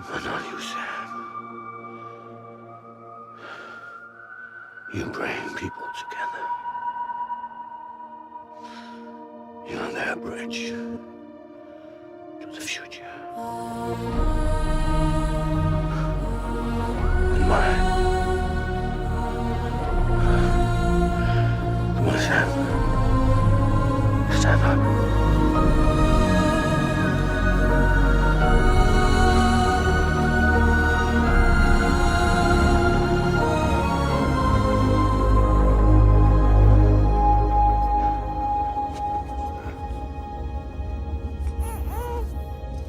But not you, Sam. You bring people together. You're their bridge to the future. And mine. Come on, Sam. Stand up.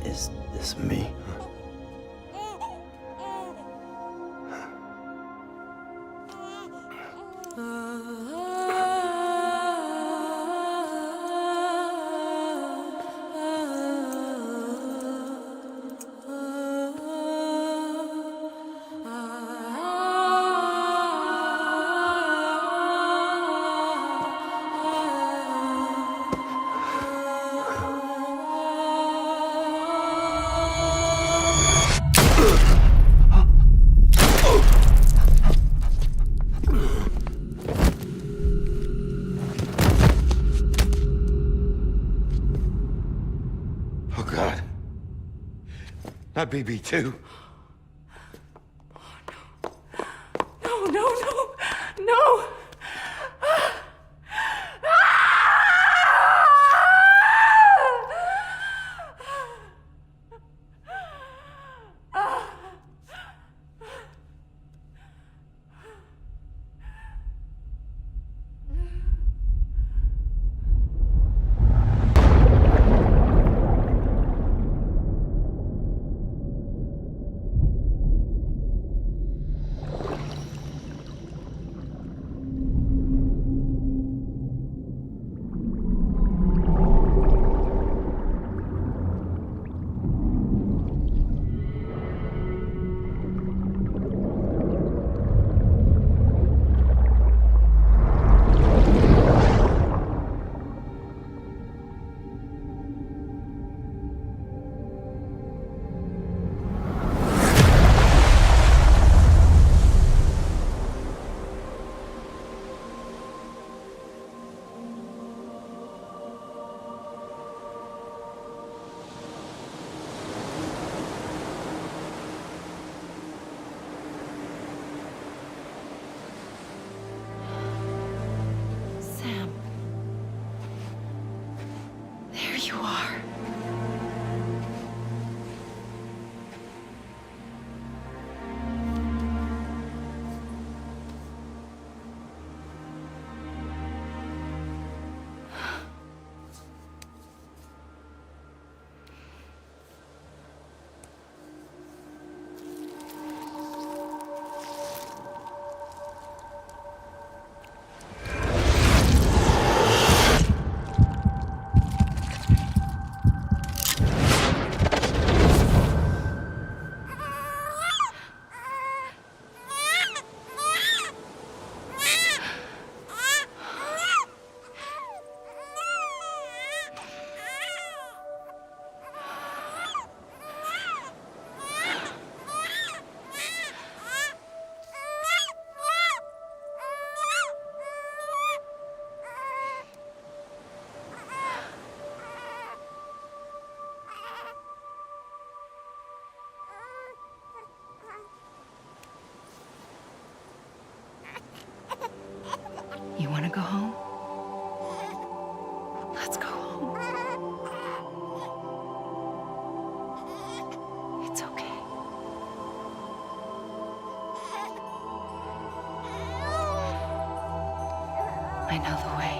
Is this me? Oh, God. Not BB2. No, no, no, no! I know the way.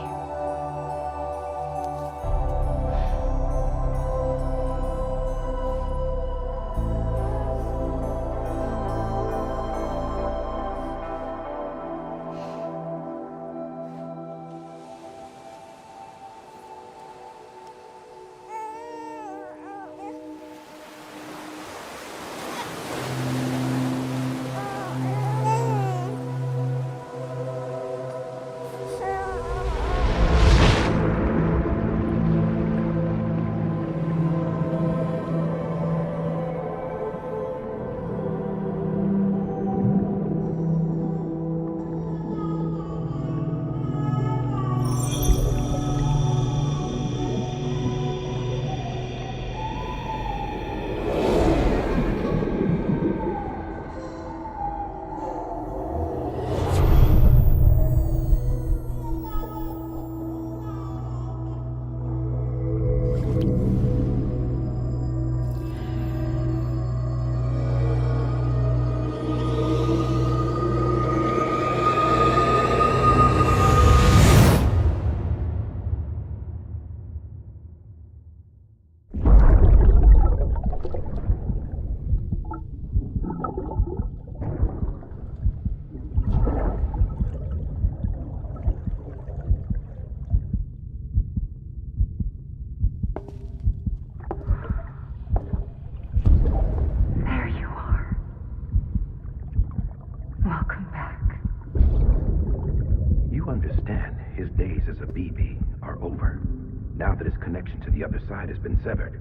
To the other side has been severed.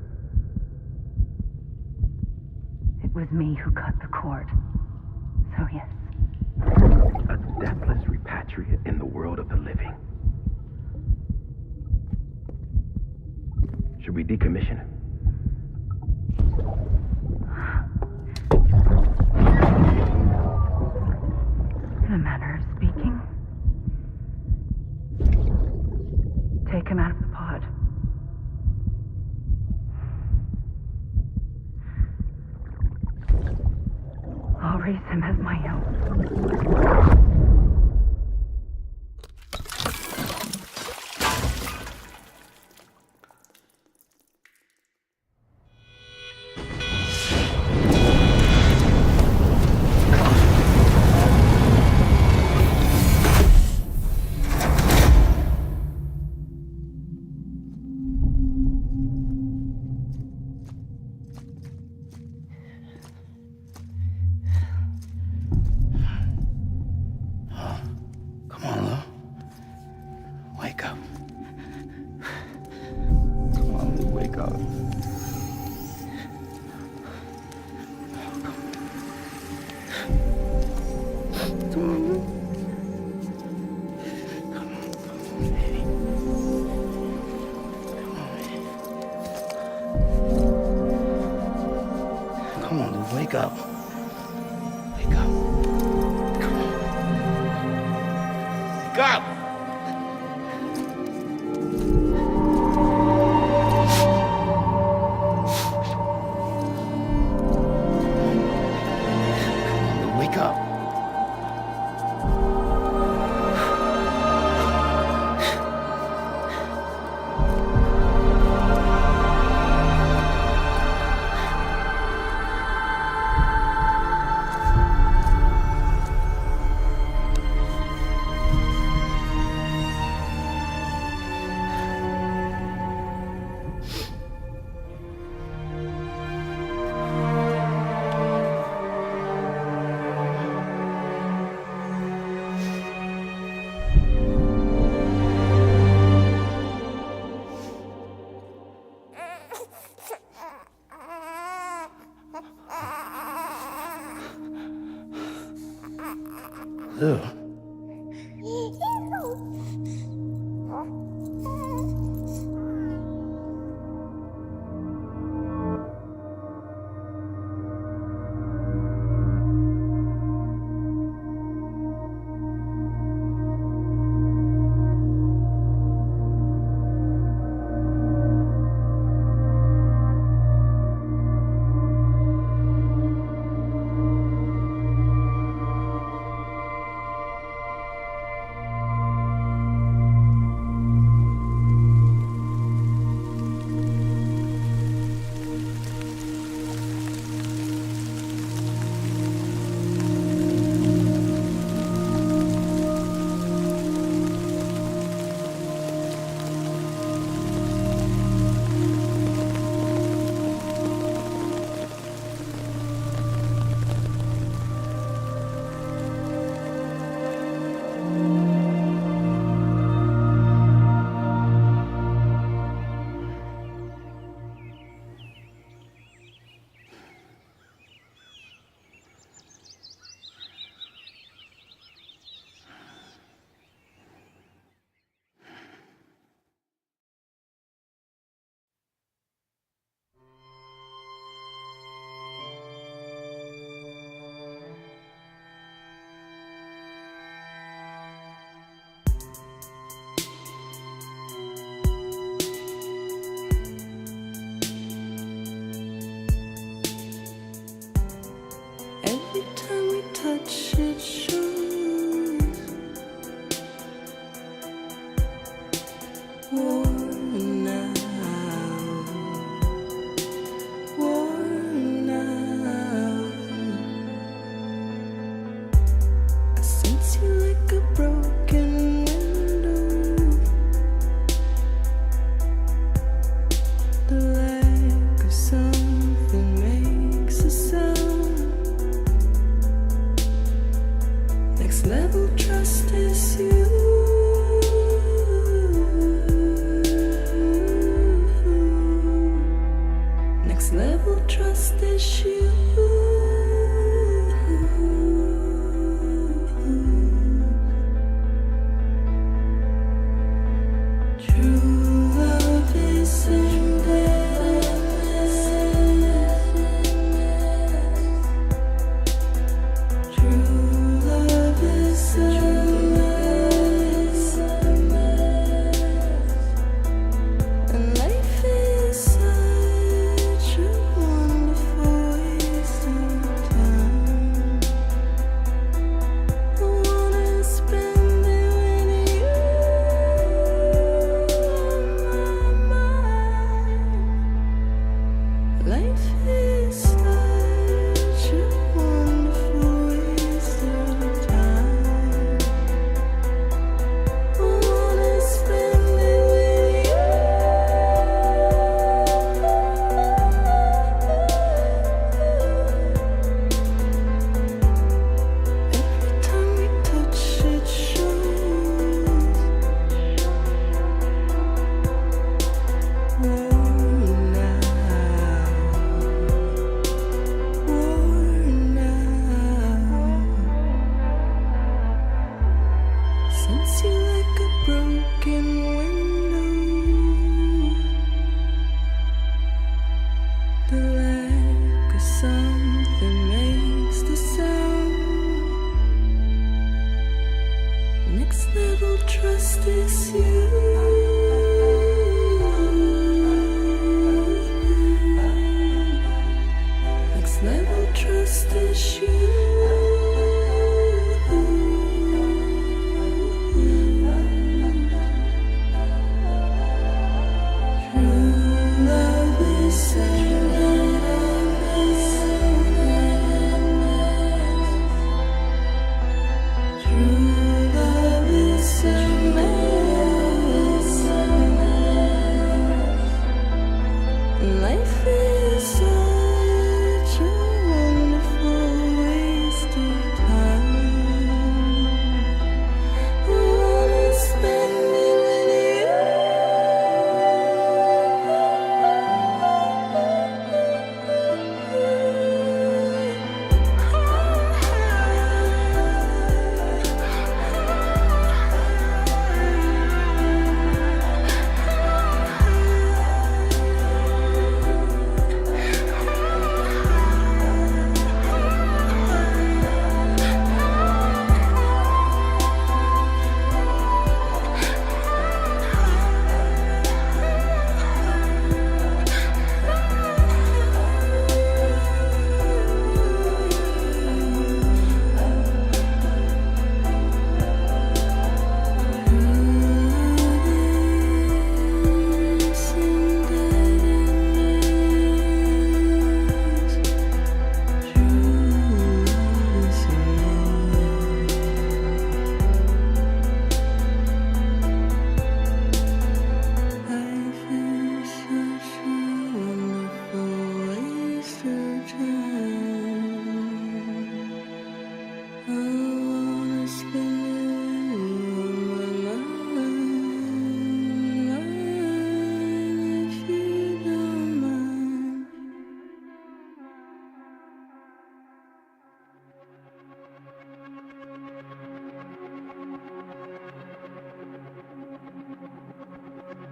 It was me who cut the cord. So yes. A deathless repatriate in the world of the living. Should we decommission him? In a manner of speaking. Take him out of the pod. I'll raise him as my own. Wake up. Wake up. Come on. Wake up! Wake up. Ew. Next level trust issue. True love is endless. True love is endless. And life is such a wonderful waste of time. I wanna spend it with you on my mind. Life is such a wonderful waste of time. I wanna spend it with you. Every time we touch it shows. Worn out. Sense you like a broken window. The lack of something makes the sound. Next level trust is you. Next level trust is you. True love is endless. True love is endless. And life is such a wonderful waste of time. I wanna spend it with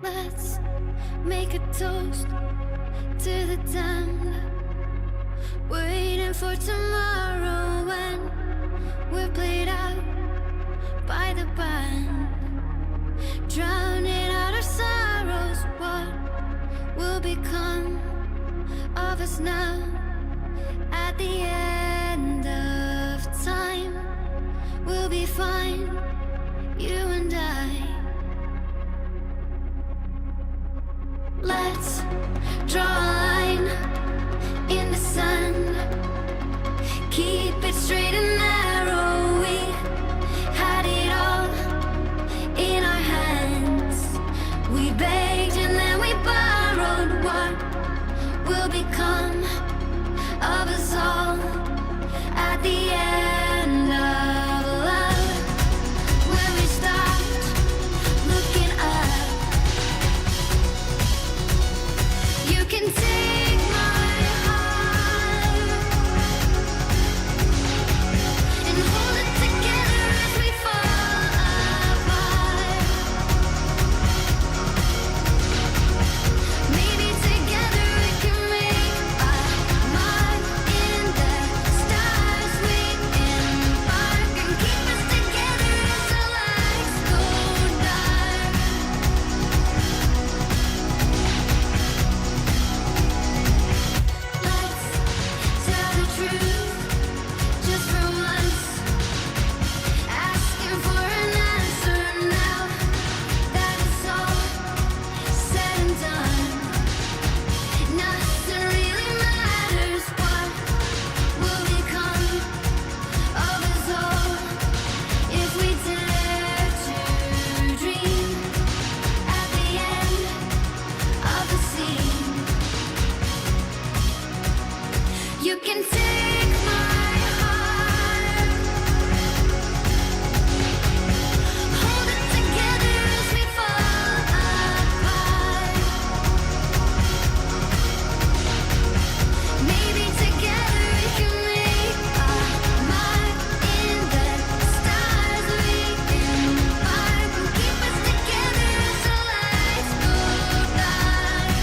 Let's make a toast to the damned. Waiting for tomorrow when we're played out by the band. Drowning out our sorrows, what will become of us now? At the end of time, we'll be fine, you and I. Let's draw a line in the sand. Keep it straight and narrow. We had it all in our hands. We begged and then we borrowed. What will become of us all at the end of love? When we stopped looking up, you can tell You can take my heart, hold it together as we fall apart. Maybe together we can make a mark in the stars. We embark and keep us together as the lights go by.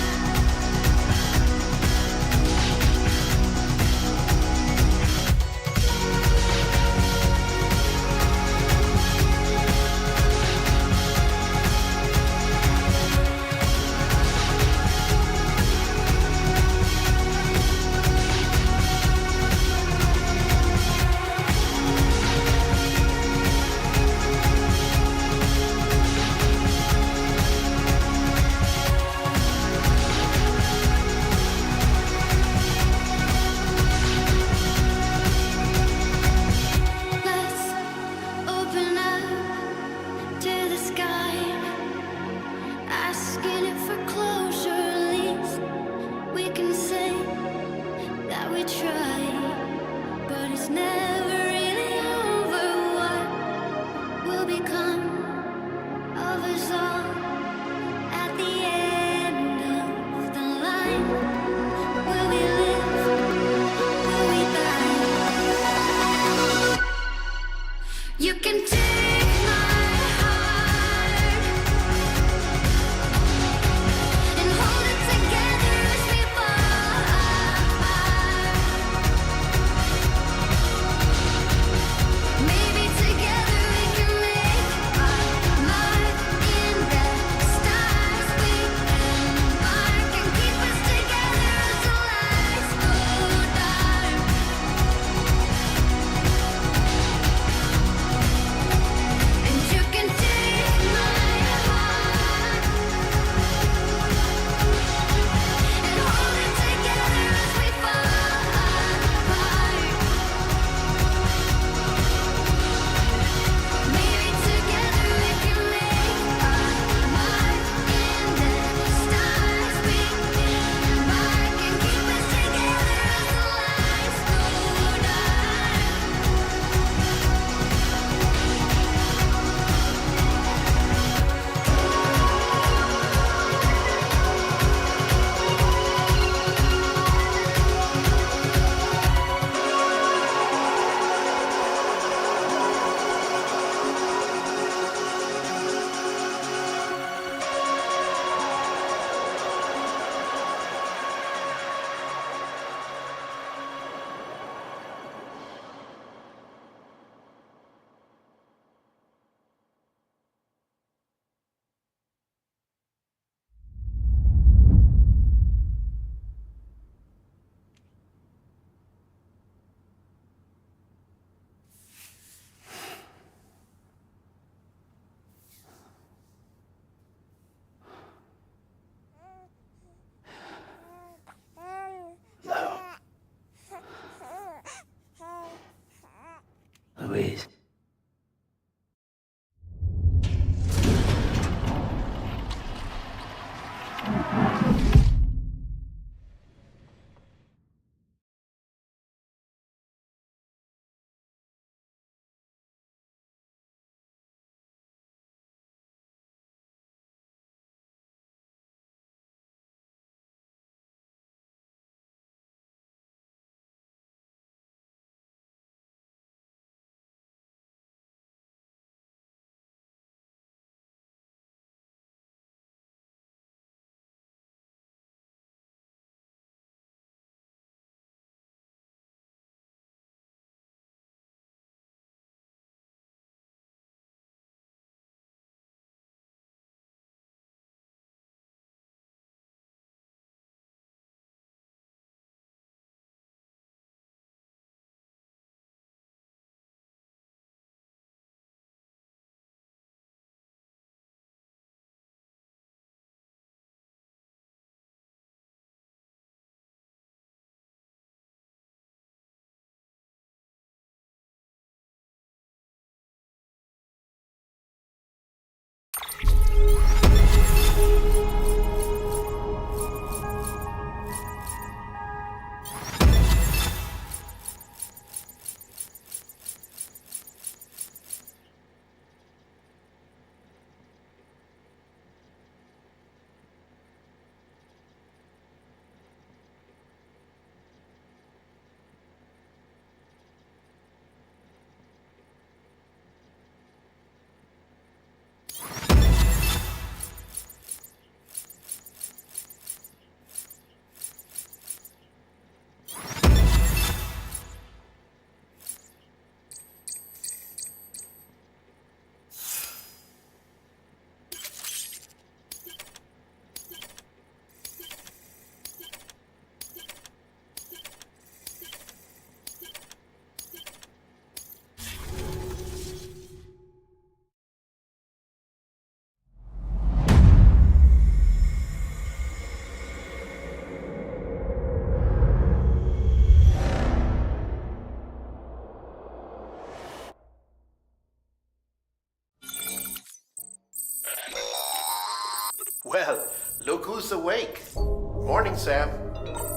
Who's awake? Morning, Sam.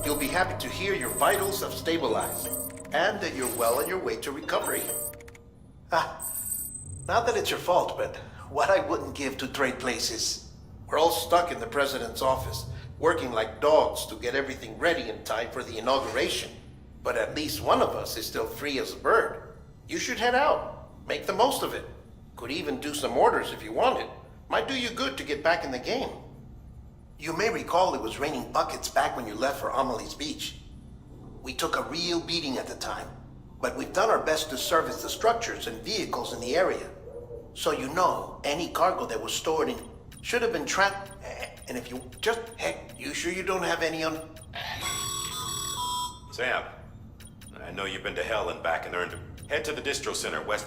You'll be happy to hear your vitals have stabilized, and that you're well on your way to recovery. Not that it's your fault, but what I wouldn't give to trade places. We're all stuck in the president's office, working like dogs to get everything ready in time for the inauguration. But at least one of us is still free as a bird. You should head out. Make the most of it. Could even do some orders if you wanted. Might do you good to get back in the game. You may recall it was raining buckets back when you left for Amelie's Beach. We took a real beating at the time, but we've done our best to service the structures and vehicles in the area. So you know, any cargo that was stored in should have been trapped. And if you just, heck, you sure you don't have any on... Sam, I know you've been to hell and back and earned... Head to the distro center west